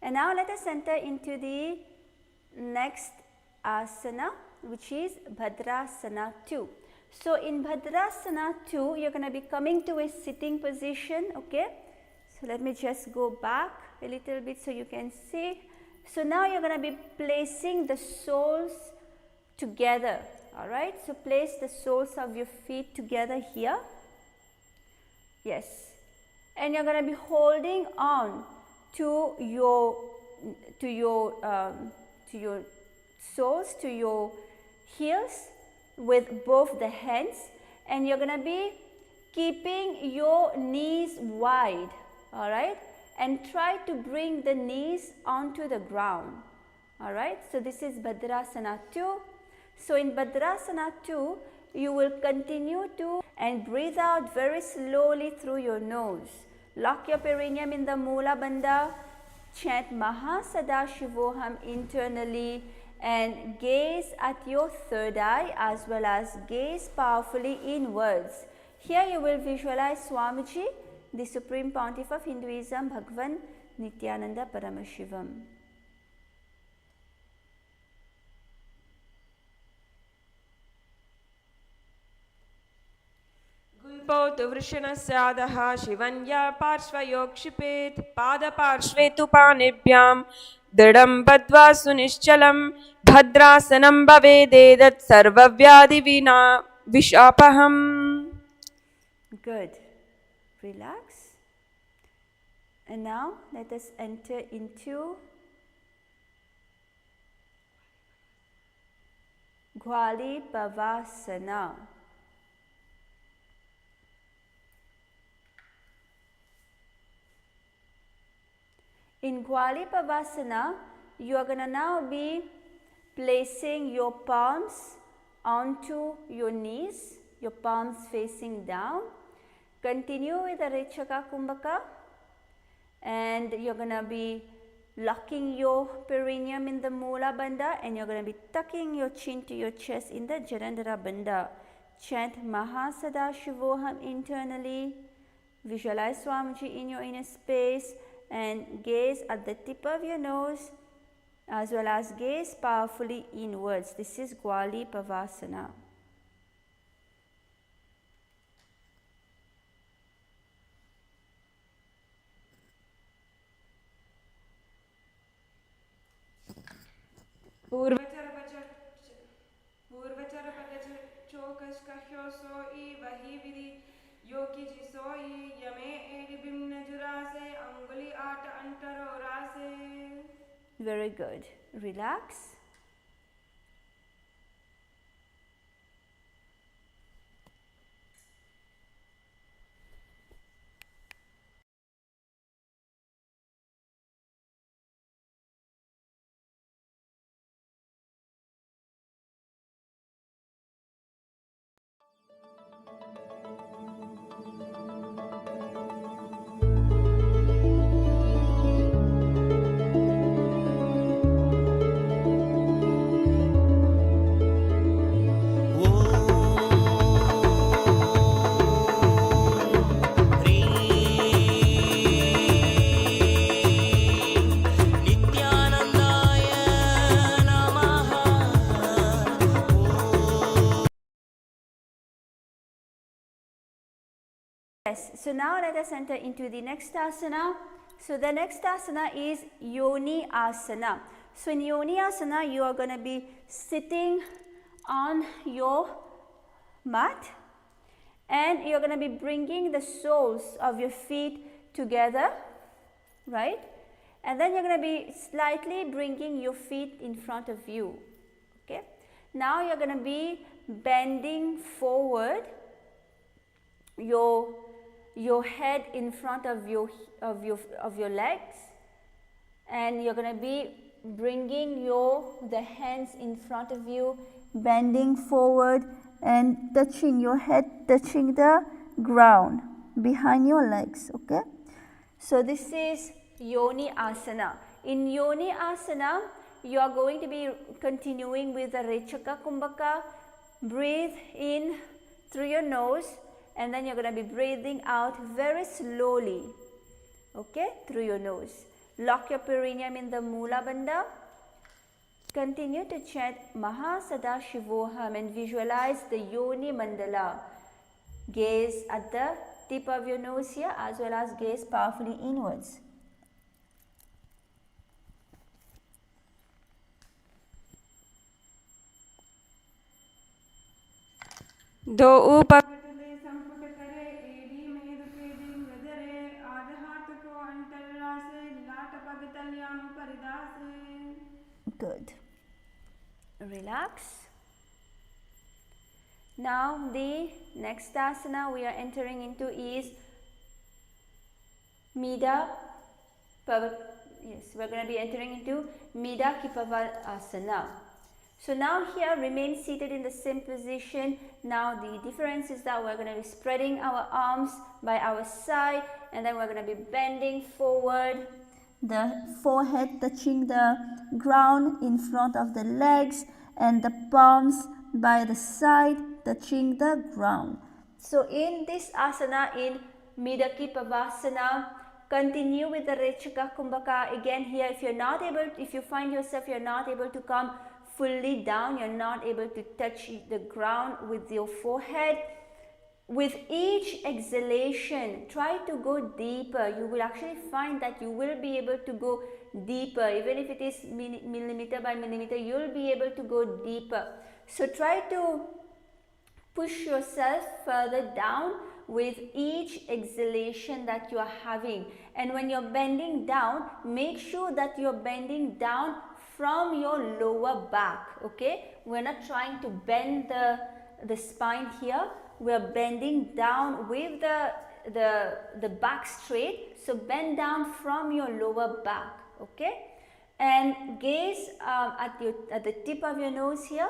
And now let us enter into the next asana, which is Bhadrasana 2. So in Bhadrasana 2, you're going to be coming to a sitting position, okay? So let me just go back a little bit so you can see. So now you're going to be placing the soles together, all right? So place the soles of your feet together here. Yes. And you're going to be holding on to your soles, to your heels with both the hands, and you're going to be keeping your knees wide, all right, and try to bring the knees onto the ground, all right. So this is Bhadrasana 2. So in Bhadrasana 2, you will continue to and breathe out very slowly through your nose. Lock your perineum in the Mula Bandha. Chant Mahasadashivoham internally and gaze at your third eye as well as gaze powerfully inwards. Here you will visualize Swamiji, the Supreme Pontiff of Hinduism, Bhagwan Nithyananda Paramashivam.
गुल्पौतु वृषणस्यादः Shivanya पार्श्वयोक्षिपेत् पादपार्श्वे तु पाणिभ्यां दृढं बद्ध्वा सुनिश्चलं भद्रासनं भवेदेतत् सर्वव्याधिविना विशापहम्.
Good. Relax. And now let us enter into Gwali Pavasana. In Gwali Pavasana, you are going to now be placing your palms onto your knees, your palms facing down. Continue with the Rechaka Kumbhaka, and you're going to be locking your perineum in the Mula Bandha, and you're going to be tucking your chin to your chest in the Jalandhara Bandha. Chant Mahasadashivoham internally. Visualize Swamiji in your inner space and gaze at the tip of your nose as well as gaze powerfully inwards. This is Gwali Pavasana. Very good. Relax. Yes, so now let us enter into the next asana. So the next asana is Yoni Asana. So in Yoni Asana, you are going to be sitting on your mat and you're going to be bringing the soles of your feet together, right? And then you're going to be slightly bringing your feet in front of you, okay? Now you're going to be bending forward, your head in front of your legs, and you're going to be bringing the hands in front of you, bending forward and touching your head, touching the ground behind your legs, okay? So this is Yoni Asana. In Yoni Asana, you are going to be continuing with the Rechaka Kumbhaka. Breathe in through your nose, and then you're going to be breathing out very slowly, okay, through your nose. Lock your perineum in the Mula Bandha. Continue to chant Mahasadashivoham and visualize the Yoni Mandala. Gaze at the tip of your nose here as well as gaze powerfully inwards.
दो ऊपर
Good. Relax. Now the next asana we are entering into is Mida. Yes, we're going to be entering into Mida Kipava Asana. So now here remain seated in the same position. Now the difference is that we're going to be spreading our arms by our side, and then we're going to be bending forward, the forehead touching the ground in front of the legs, and the palms by the side touching the ground. So in this asana, in Midaki Pavasana, continue with the Rechaka Kumbhaka. Again here, if you find yourself you're not able to come fully down, you're not able to touch the ground with your forehead, with each exhalation, try to go deeper. You will actually find that you will be able to go deeper. Even if it is millimeter by millimeter, you'll be able to go deeper. So try to push yourself further down with each exhalation that you are having. And when you're bending down, make sure that you're bending down from your lower back. Okay, we're not trying to bend the spine here. We're bending down with the back straight. So bend down from your lower back. Okay, and gaze at the tip of your nose here.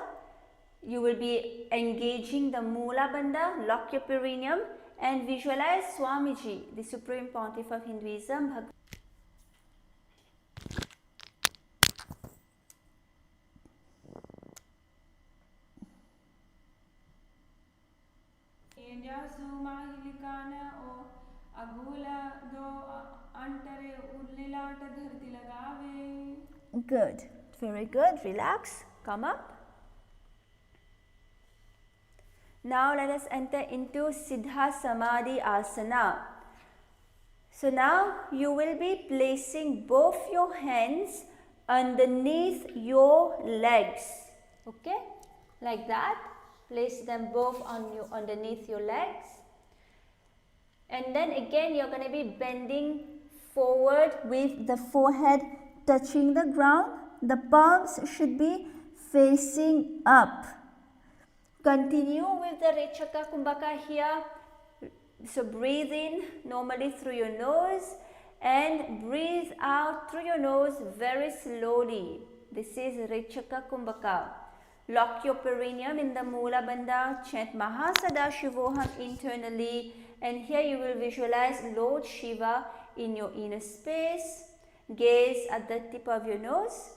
You will be engaging the Mula Bandha, lock your perineum, and visualize Swamiji, the Supreme Pontiff of Hinduism. Good, very good. Relax, come up. Now let us enter into Siddha Samadhi Asana. So now you will be placing both your hands underneath your legs. Okay, like that. Place them both underneath your legs. And then again you're going to be bending forward with the forehead touching the ground. The palms should be facing up. Continue with the Rechaka Kumbhaka here. So breathe in normally through your nose and breathe out through your nose very slowly. This is Rechaka Kumbhaka. Lock your perineum in the Mula Bandha. Chant Mahasadashivoham internally. And here you will visualize Lord Shiva in your inner space. Gaze at the tip of your nose.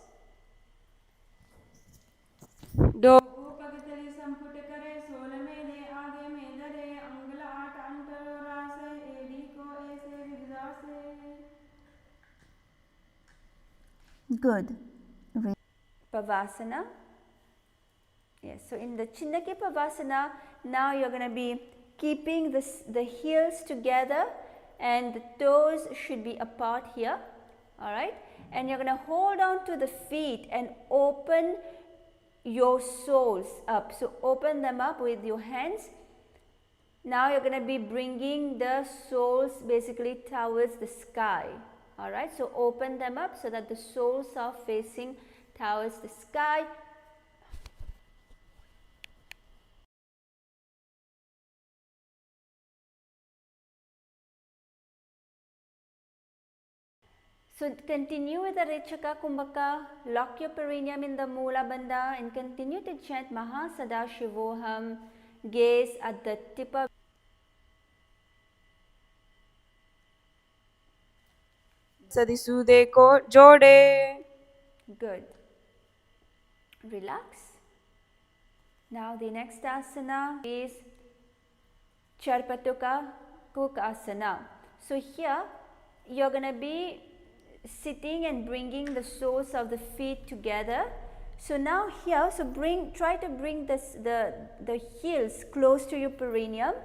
Good. Pavasana. Yes, so in the Chinnaki Pavasana, now you're going to be keeping the heels together and the toes should be apart here. Alright, and you're going to hold on to the feet and open your soles up. So open them up with your hands. Now you're going to be bringing the soles basically towards the sky. Alright, so open them up so that the soles are facing towards the sky. So continue with the Rechaka Kumbhaka, lock your perineum in the Mula Bandha and continue to chant Mahasadashivoham. Gaze at the tip of
Sadisude ko jode.
Good. Relax. Now the next asana is Charpatuka Kukasana. So here you're going to be sitting and bringing the soles of the feet together. So now here, try to bring the heels close to your perineum,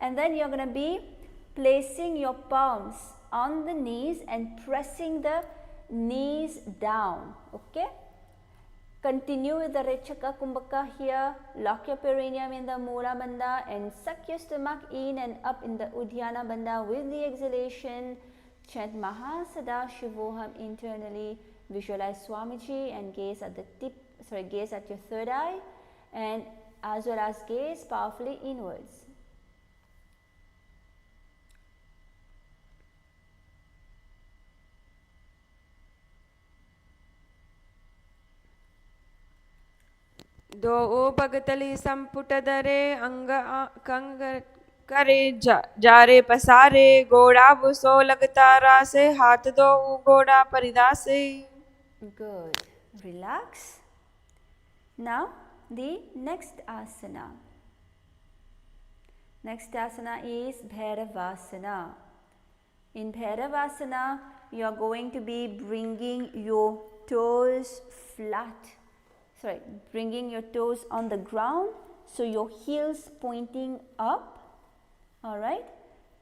and then you're going to be placing your palms on the knees and pressing the knees down. Okay. Continue with the Rechaka Kumbhaka here. Lock your perineum in the Mula Bandha and suck your stomach in and up in the Uddiyana Bandha with the exhalation. Chant Mahasadashivoham internally. Visualize Swamiji and gaze at gaze at your third eye, and as well as gaze powerfully inwards.
दो भगतली संपुटदरे अंग कंग करे जारे पसारे गोड़ा बुसो लगता रासे हाथ दो गोड़ा परिदासे.
Good. Relax. Now the next asana. Next asana is Bhairavasana. In Bhairavasana, you are going to be bringing your toes flat. Bringing your toes on the ground, so your heels pointing up. Alright.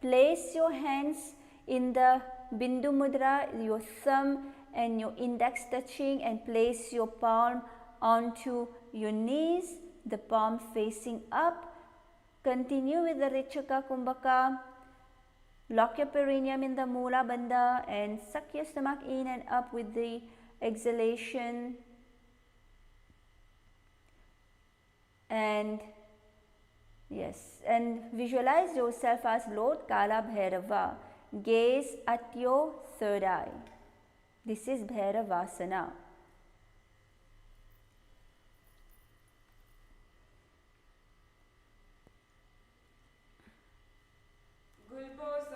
Place your hands in the Bindu Mudra, your thumb and your index touching, and place your palm onto your knees, the palm facing up. Continue with the Rechaka Kumbhaka. Lock your perineum in the Mula Bandha and suck your stomach in and up with the exhalation. And yes, and visualize yourself as Lord Kala Bhairava. Gaze at your third eye. This is Bhairavasana.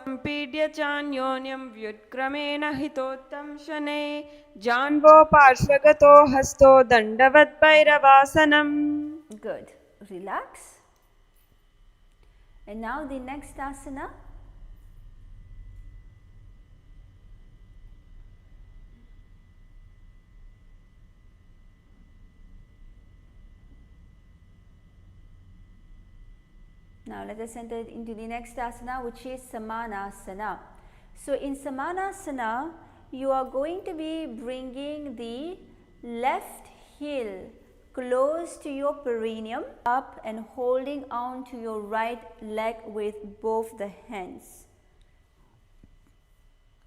संपीड्य चान्योन्यं व्युत्क्रमेण हितोत्तम शनैः जान्वो पार्श्वगतो हस्तो दण्डवत् भैरवासनम्.
Good. Relax. And now the next asana. Now let us enter into the next asana, which is Samanasana. So in Samanasana, you are going to be bringing the left heel close to your perineum up and holding on to your right leg with both the hands.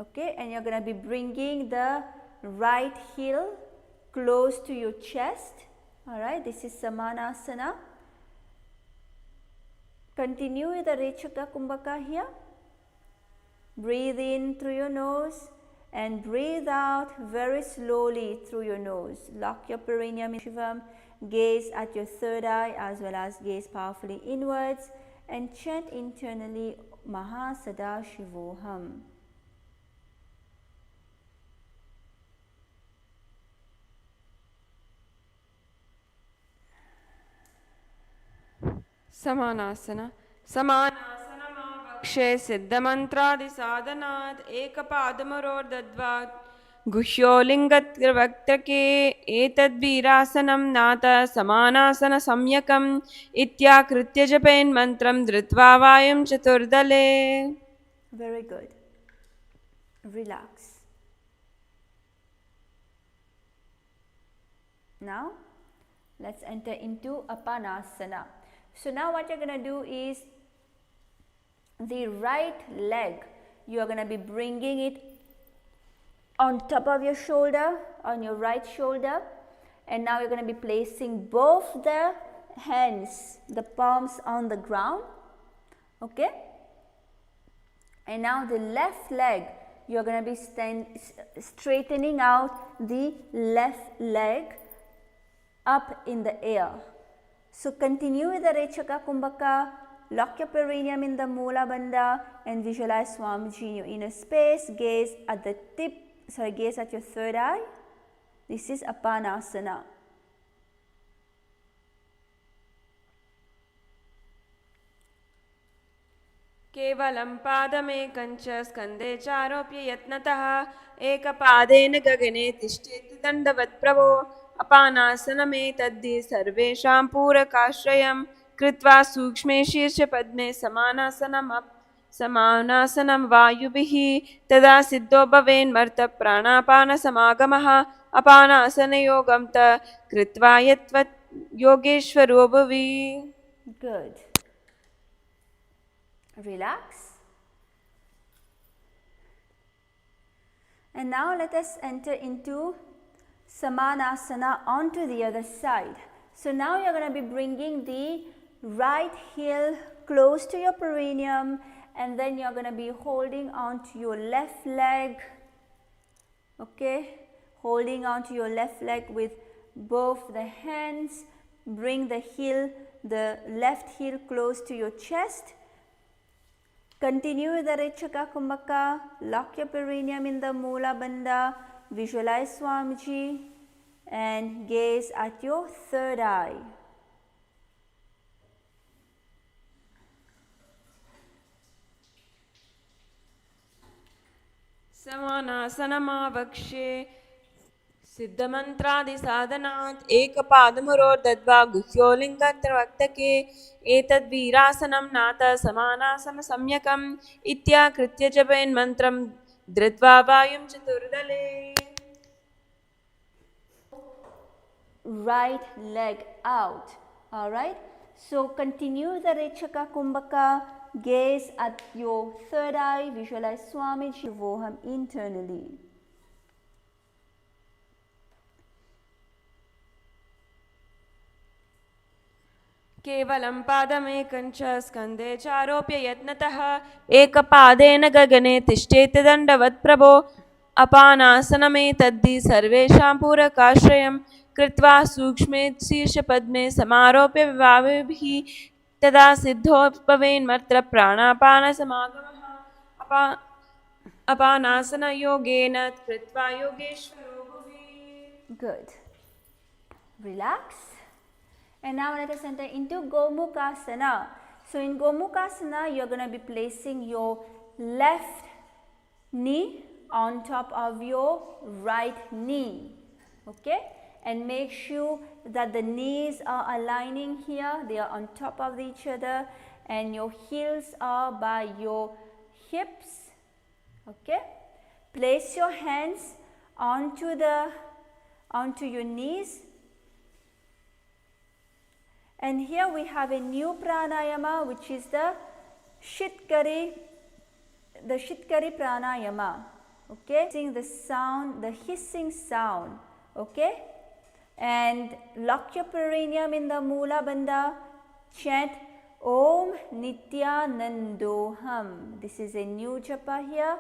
Okay, and you're going to be bringing the right heel close to your chest. Alright, this is Samanasana. Continue with the Rechaka Kumbhaka here. Breathe in through your nose and breathe out very slowly through your nose. Lock your perineum in Shivam. Gaze at your third eye as well as gaze powerfully inwards and chant internally Mahasada Shivoham.
समानासन समानासनमावक्षे सिद्धमन्त्रादिसाधनात् एकपादमरोर्दद्वात् गुह्योलिङ्गत्रवक्त्रके एतद्वीरासनं नाथ समानासन सम्यकम् इत्याकृत्य जपेन्मन्त्रं धृत्वा वायुं चतुर्दले.
Very good. Relax. Now let's enter into Apanasana. So now what you're going to do is the right leg, you are going to be bringing it on top of your shoulder, on your right shoulder, and now you're going to be placing both the hands, the palms on the ground. Okay, and now the left leg, you're going to be straightening out the left leg up in the air. So continue with the Rechaka Kumbhaka, lock your perineum in the Mula Bandha and visualize Swamiji in your inner space. Gaze at the tip, gaze at your third eye. This is Apanasana.
केवलं पादमेकञ्च स्कन्धे चारोप्य यत्नतः एकपादेन गगने तिष्ठेत् दण्डवत् प्रभो अपानासनमेतद्धि सर्वेषां पूरकाश्रयं कृत्वा सूक्ष्मे शीर्षपद्मे समानासनं वायुभिः तदा सिद्धो भवेन्मर्त प्राणापानसमागमः अपानासनयोगं त कृत्वा यत्त्वत् योगेश्वरो भुवि.
Good. Relax. And now let us enter into Samanasana onto the other side. So now you're going to be bringing the right heel close to your perineum and then you're going to be holding on to your left leg. Okay, holding on to your left leg with both the hands. Bring the left heel close to your chest. Continue with the Rechaka Kumbhaka. Lock your perineum in the Mula Bandha. Visualize Swamiji and gaze at your third eye.
समानासनमावक्ष्ये सिद्धमन्त्रादिसाधनात् एकपादमुरोर्दद्वा गुह्योलिङ्गत्रवक्तके एतद्वीरासनं नाथ समानासनसम्यकम् इत्याकृत्य जपेन्मन्त्रं धृत्वा वायुं चतुर्दले.
Right leg out. Alright. So continue the Rechaka Kumbhaka. Gaze at your third eye. Visualize Swamiji Voham internally.
केवलं पादमेकं च स्कन्धे चारोप्य यत्नतः एकपादेन गगने तिष्ठेत् दण्डवत् प्रभो. अपानासनमेतद्धि सर्वेषां पूरकाश्रयं कृत्वा सूक्ष्मे शीर्षपद्मे समारोप्य विभावभिः तदा सिद्धोपवेन्मत्र प्राणापानसमागमः. अपानासनयोगेन कृत्वा योगेश्वरो भुवि.
Good. Relax. And now let us enter into Gomukhasana. So in Gomukhasana, you're going to be placing your left knee on top of your right knee. Okay? And make sure that the knees are aligning here. They are on top of each other. And your heels are by your hips. Okay? Place your hands onto your knees. And here we have a new pranayama, which is the Shitkari pranayama. Okay, sing the sound, the hissing sound. Okay, and lock your perineum in the Mula Bandha. Chant Om Nithyanandoham. This is a new japa here.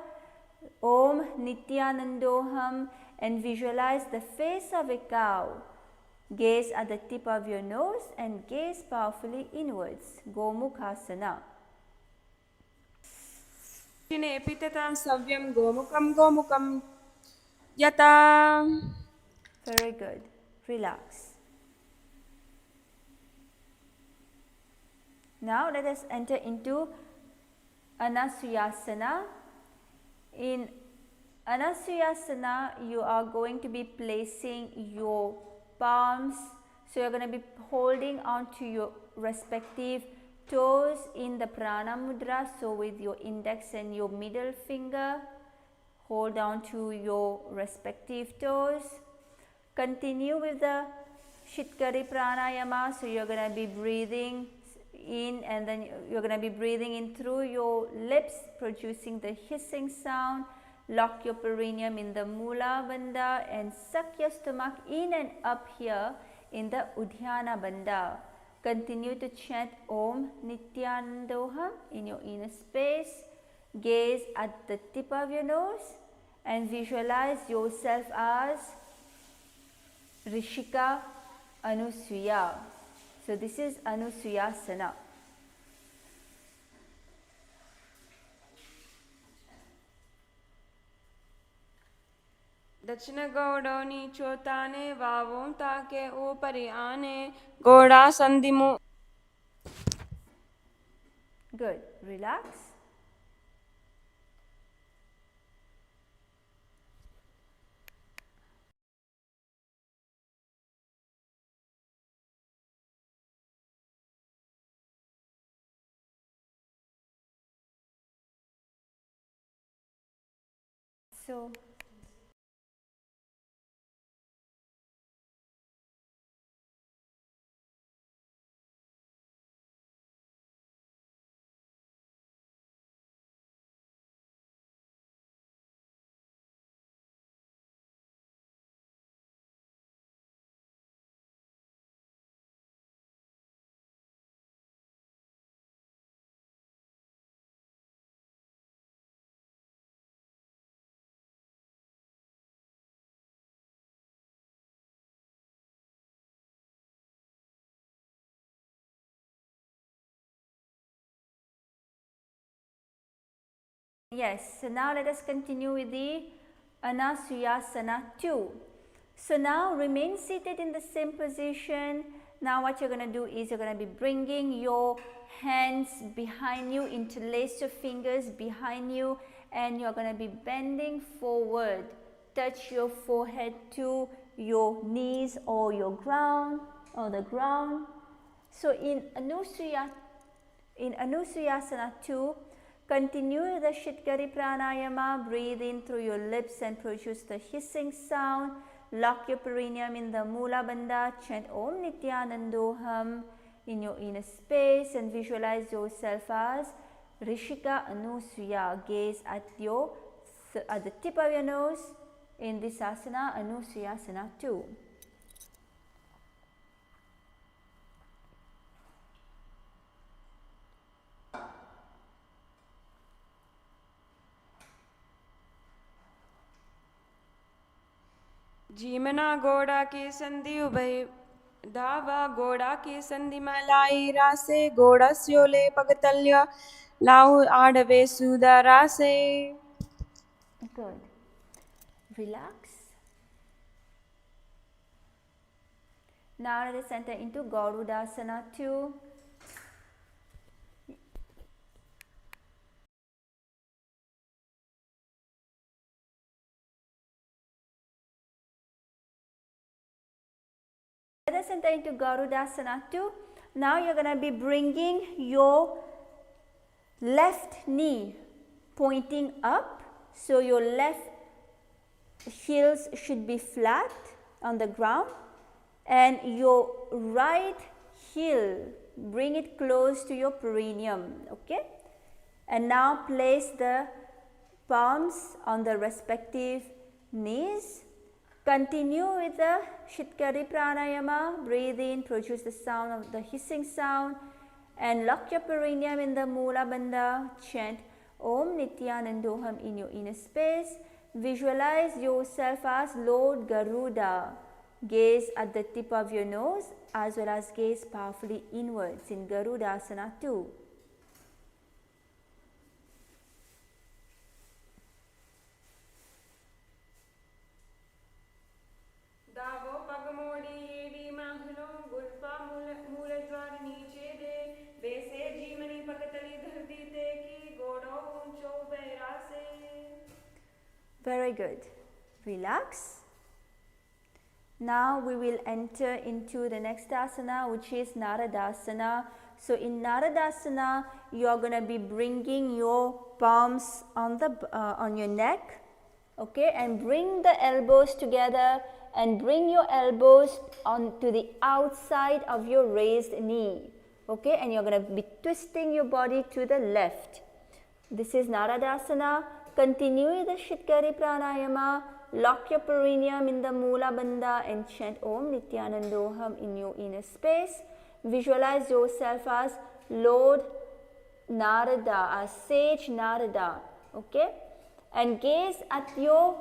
Om Nithyanandoham, and visualize the face of a cow. Gaze at the tip of your nose and gaze powerfully inwards. Gomukhasana.
पिततां सव्यं गोमुखं गोमुखं यथा.
Very good. Relax. Now let us enter into Anasuyasana. In Anasuyasana, you are going to be placing your palms. So you are going to be holding on to your respective toes in the Prana Mudra. So with your index and your middle finger, hold on to your respective toes. Continue with the Shitkari Pranayama. So you are going to be breathing in, and then you are going to be breathing in through your lips, producing the hissing sound. Lock your perineum in the Mula Bandha and suck your stomach in and up here in the Udhyana Bandha. Continue to chant Om Nithyanandoham in your inner space. Gaze at the tip of your nose and visualize yourself as Rishika Anusuya. So this is Anusuyasana.
दक्षिण गौड़ो नीचो ताने वावों ताके ऊपरी आने गोड़ा संधिमु.
Good. Relax. So Yes, so now let us continue with the Anasuyasana 2. So now remain seated in the same position. Now what you're going to do is you're going to be bringing your hands behind you, interlace your fingers behind you, and you're going to be bending forward. Touch your forehead to your knees or your ground or the ground. So in Anusuyasana 2, continue the Shitkari Pranayama. Breathe in through your lips and produce the hissing sound. Lock your perineum in the Mula Bandha. Chant Om Nithyanandoham in your inner space and visualize yourself as Rishika Anusuya. Gaze at the tip of your nose in this asana, Anusuyasana 2.
जीमना गोड़ा की संधि उभय धावा गोड़ा की संधि मलाई रासे गोड़ा स्योले पगतल्य लाउ आडवे सुदा रासे.
Good. Relax. Now let us enter into Garudasana 2. Let us enter into Garudasana 2. Now you're going to be bringing your left knee pointing up. So your left heels should be flat on the ground. And your right heel, bring it close to your perineum. Okay. And now place the palms on the respective knees. Continue with the Shitkari Pranayama. Breathe in, produce the sound of the hissing sound, and lock your perineum in the Mula Bandha. Chant Om Nithyanandoham in your inner space. Visualize yourself as Lord Garuda. Gaze at the tip of your nose as well as gaze powerfully inwards in Garudasana 2.
दावो पगमोड़ी AD माहलो गुल्फा मूल द्वार नीचे दे वैसे जीमनी पगतली धरती ते की गोड़ो ऊंचो बैरासे.
Very good. Relax. Now we will enter into the next asana, which is Naradasana. So in Naradasana, you are going to be bringing your palms on your neck, okay, and bring the elbows together and bring your elbows onto the outside of your raised knee, okay, and you're going to be twisting your body to the left. This is Naradasana. Continue the Shitkari Pranayama. Lock your perineum in the Mula Bandha and chant Om Nithyanandoham in your inner space. Visualize yourself as Lord Narada, as Sage Narada, okay? And gaze at your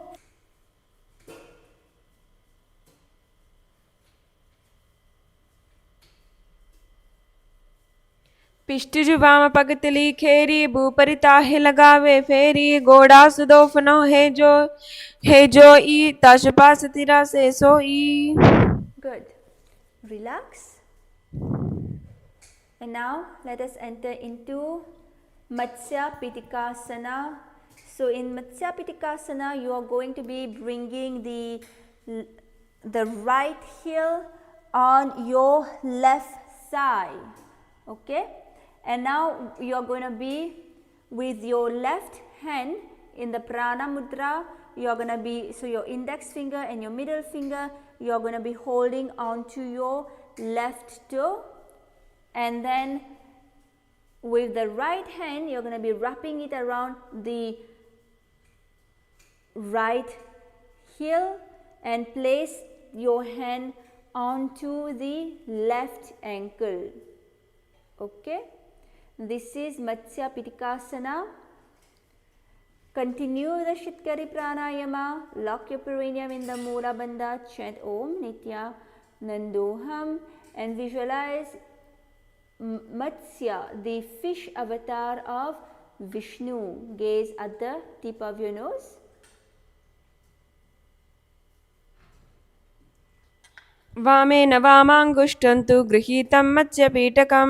पिष्टुज वाम पगतली खेरी भूपरिताहे लगावे फेरी गोड़ा सुदोफनो है जो ई तशपा सतिरा से सोई.
Good. Relax. And now let us enter into Matsya Pitikasana. So in Matsya Pitikasana, you are going to be bringing the right heel on your left side, okay? And now you are going to be with your left hand in the Prana Mudra. You are going to be, so your index finger and your middle finger, you are going to be holding on to your left toe, and then with the right hand, you are going to be wrapping it around the right heel and place your hand onto the left ankle, okay? This is Matsya Pitikasana. Continue the Shitkari Pranayama. Lock your perineum in the Mula Bandha. Chant Om Nithyanandoham and visualize Matsya, the fish avatar of Vishnu. Gaze at the tip of your nose.
वामेन वामाङ्गुष्ठं तु गृहीतं मत्स्यपीठकं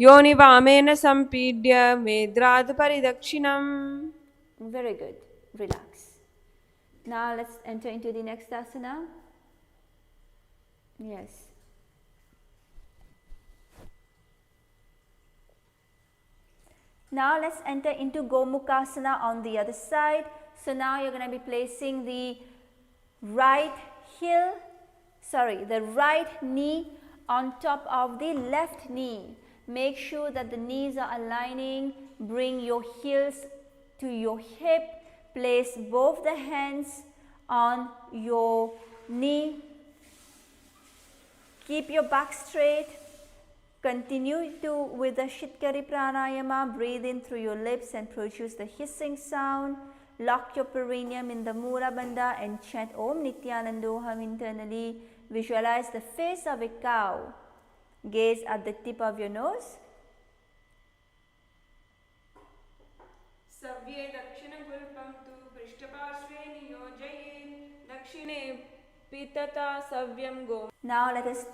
योनिवामेन सम्पीड्य मेद्राद् परिदक्षिणम्.
Very good. Relax. Now let's enter into the next asana. Yes. Now let's enter into Gomukhasana on the other side. So now you're going to be placing the right knee on top of the left knee. Make sure that the knees are aligning. Bring your heels to your hip. Place both the hands on your knee. Keep your back straight. Continue with the Shitkari Pranayama. Breathe in through your lips and produce the hissing sound. Lock your perineum in the Mula Bandha and chant Om Nithyanandoham internally. Visualize the face of a cow. Gaze at the tip of your nose.
Savye dakshina gulpam tu prishtapashve niyojaye dakshine pitata savyam go.
Now let us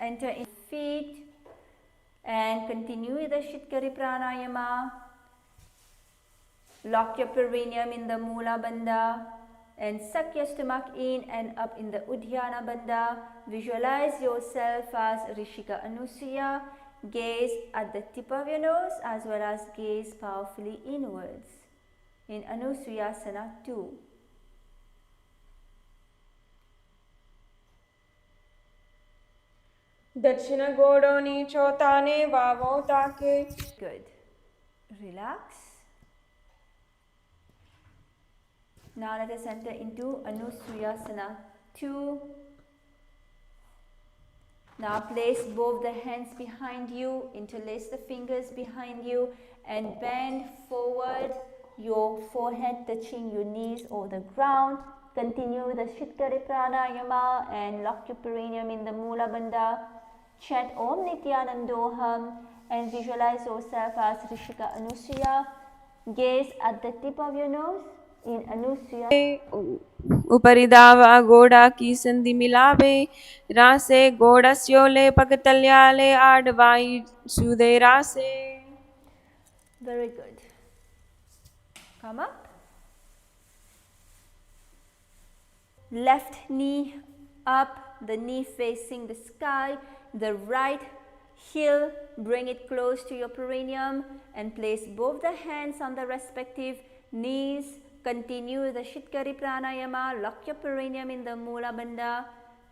enter in feet and continue with the Shitkari Pranayama. Lock your perineum in the Mula Bandha and suck your stomach in and up in the Udhyana Bandha. Visualize yourself as Rishika Anusuya. Gaze at the tip of your nose as well as gaze powerfully inwards in Anusuyasana 2.
Dakshina godoni chotane vavotake.
Good. Relax. Now let us enter into Anusuyasana 2. Now place both the hands behind you, interlace the fingers behind you and bend forward, your forehead touching your knees or the ground. Continue with the Shitkari Pranayama and lock your perineum in the Mula Bandha. Chant Om Nithyanandoham and visualize yourself as Rishika Anusuya. Gaze at the tip of your nose in Anusuya.
उपरिदावा गोड़ा की संधि मिलावे रासे गोड़स्योले पकतल्याले आडवाई सुदे रासे.
Very good. Come up. Left knee up, the knee facing the sky. The right heel, bring it close to your perineum and place both the hands on the respective knees. Continue the Shitkari Pranayama. Lock your perineum in the Mula Bandha.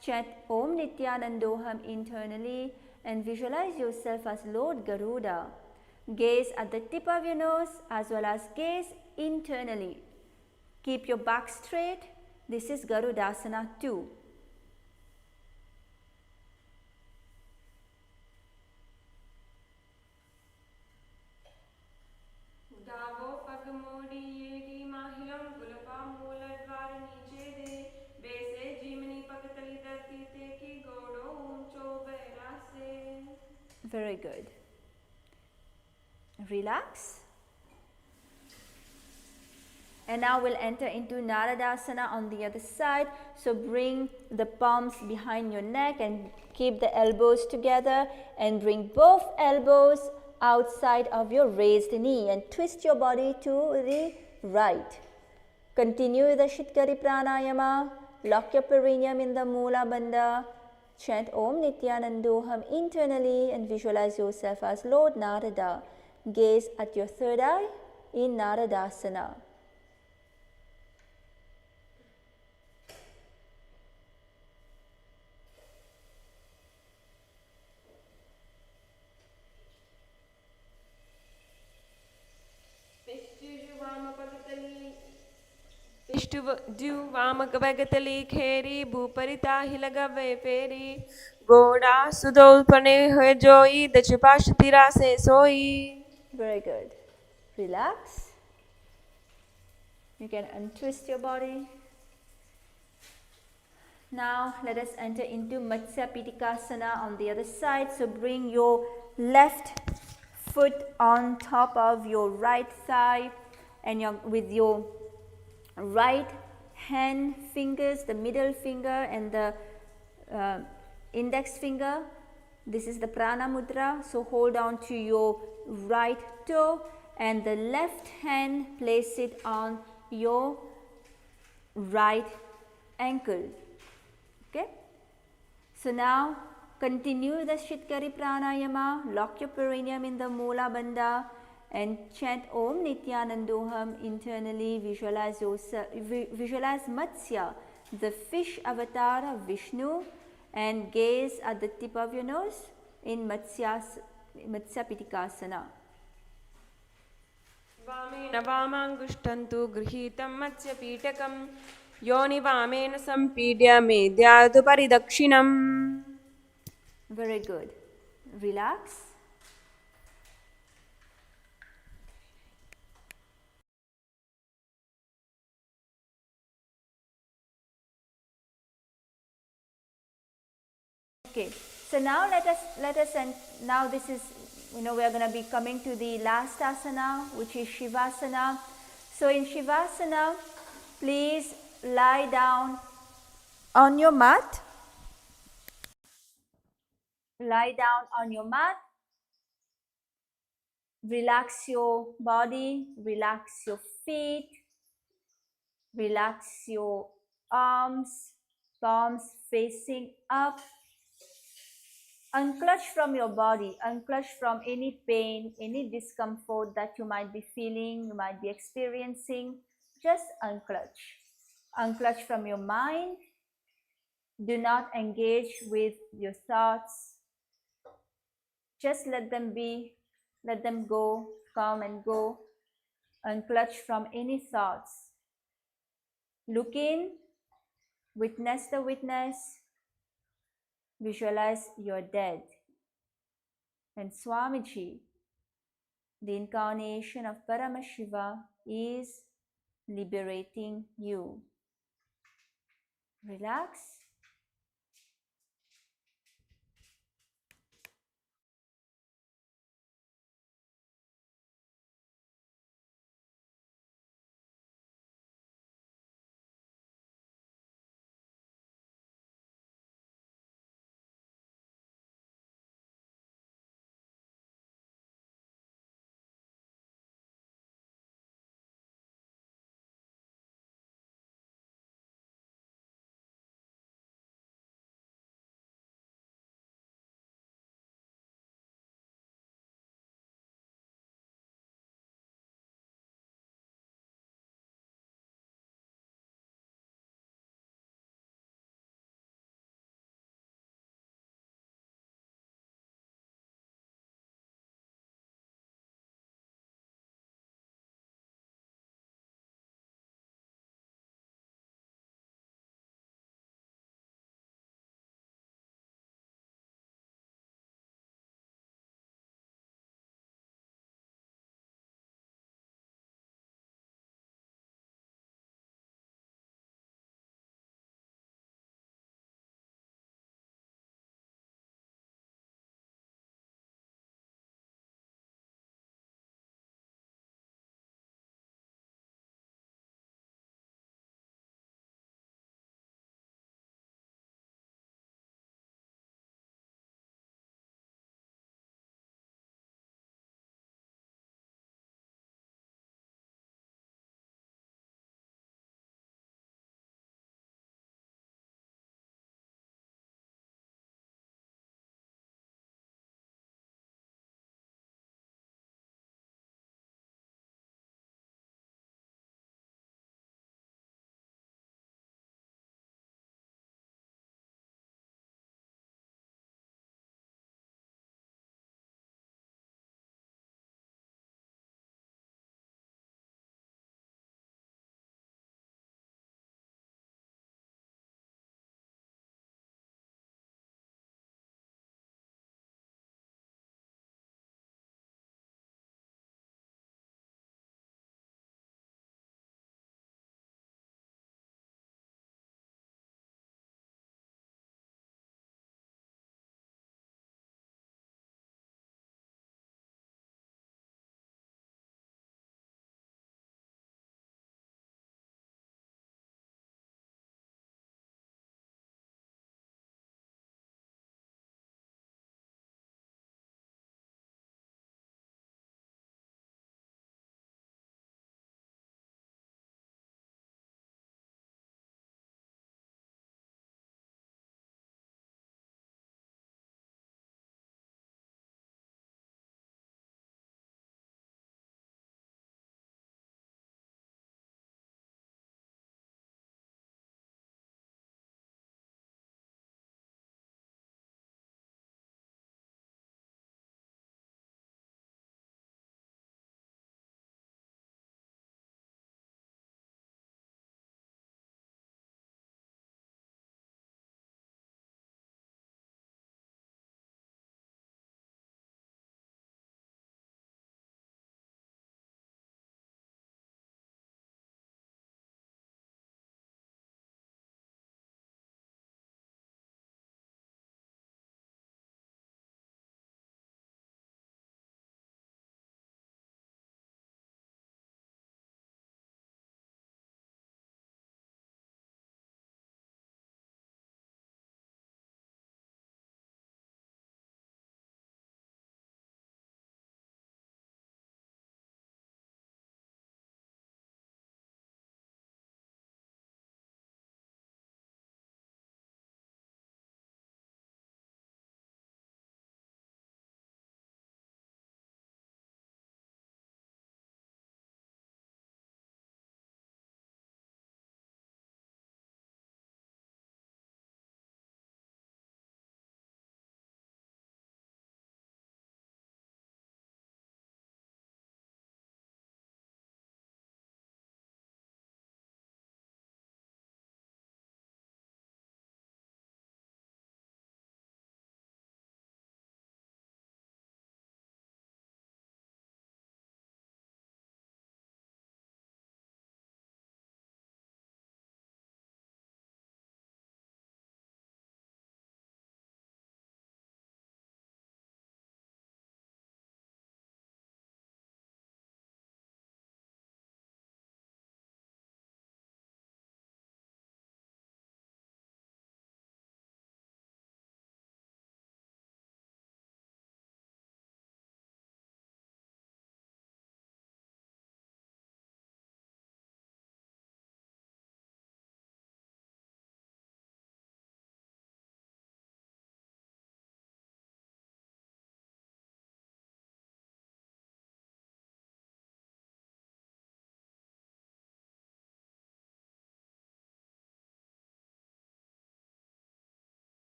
Chant Om Nithyanandoham internally and visualize yourself as Lord Garuda. Gaze at the tip of your nose as well as gaze internally. Keep your back straight. This is Garudasana 2. Very good. Relax. And now we'll enter into Naradasana on the other side. So bring the palms behind your neck and keep the elbows together and bring both elbows outside of your raised knee and twist your body to the right. Continue with the Shitkari Pranayama. Lock your perineum in the Mula Bandha. Chant Om Nithyanandoham internally and visualize yourself as Lord Narada. Gaze at your third eye in Naradasana.
Ishtu Vamakabagatali Kheri Bhuparita Hilagave Feri Goda Sudolpane Hojoi the Chupashatira se soi.
Very good. Relax. You can untwist your body. Now let us enter into Matsya Pitikasana on the other side. So bring your left foot on top of your right thigh, and with your right hand fingers, the middle finger and the index finger. This is the prana mudra. So hold on to your right toe and the left hand place it on your right ankle. Okay. So now continue the Shitkari pranayama. Lock your perineum in the Mula Bandha and chant Om Nithyanandoham internally. Visualize Matsya, the fish avatar of Vishnu, and gaze at the tip of your nose in Matsya Pitikasana.
वामेन वामाङ्गुष्ठन्तु गृहीतं मत्स्यपीठकं योनिवामेन सम्पीड्य मेद्यादु परिदक्षिणम्.
Very good. Relax. Okay, so now now this is, we are going to be coming to the last asana, which is Shivasana. So in Shivasana, please lie down on your mat. Lie down on your mat. Relax your body, relax your feet, relax your arms, palms facing up. Unclutch from your body, unclutch from any pain, any discomfort that you might be feeling, you might be experiencing. Just unclutch. Unclutch from your mind. Do not engage with your thoughts. Just let them be, let them go, come and go. Unclutch from any thoughts. Look in, witness the witness, visualize you're dead. And Swamiji, the incarnation of Paramashiva, is liberating you. Relax.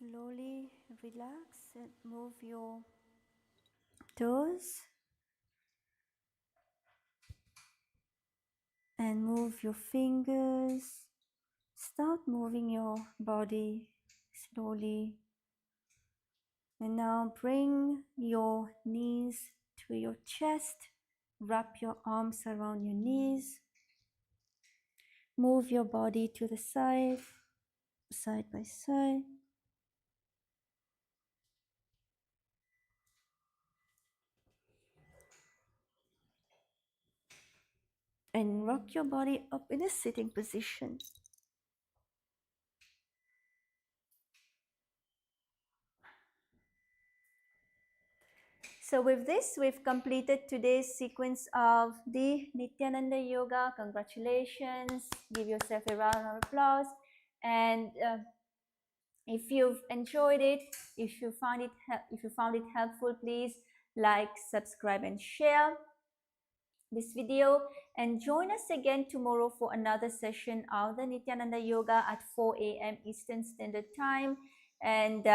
Slowly relax and move your toes and move your fingers. Start moving your body slowly. And now bring your knees to your chest. Wrap your arms around your knees. Move your body to the side, side by side. And rock your body up in a sitting position. So with this, we've completed today's sequence of the Nithyananda Yoga. Congratulations. Give yourself a round of applause. And if you've enjoyed it, if you found it helpful, please like, subscribe, and share this video. And join us again tomorrow for another session of the Nithyananda Yoga at 4 a.m. Eastern Standard Time. And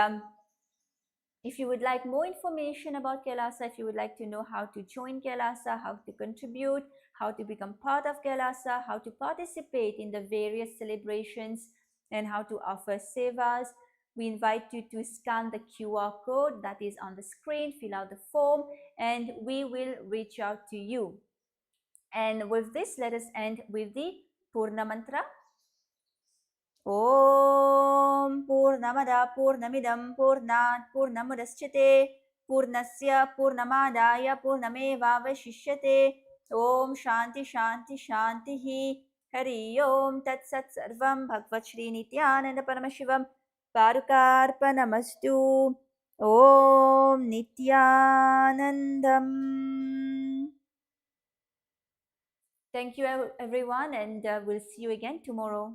if you would like more information about Kailasa, if you would like to know how to join Kailasa, how to contribute, how to become part of Kailasa, how to participate in the various celebrations, and how to offer sevas, we invite you to scan the QR code that is on the screen, fill out the form, and we will reach out to you. And with this, let us end with the Purna Mantra. Om Purnamada Purnamidam Purnat Purnamudashyate Purnasya Purnamadaya Purnamevavashishyate Om Shanti Shanti Shanti Hi Hari Om Tat Sat Sarvam Bhagavad Shri Nithyananda Paramashivam Parukarpanamastu Om Nithyanandam. Thank you everyone, and we'll see you again tomorrow.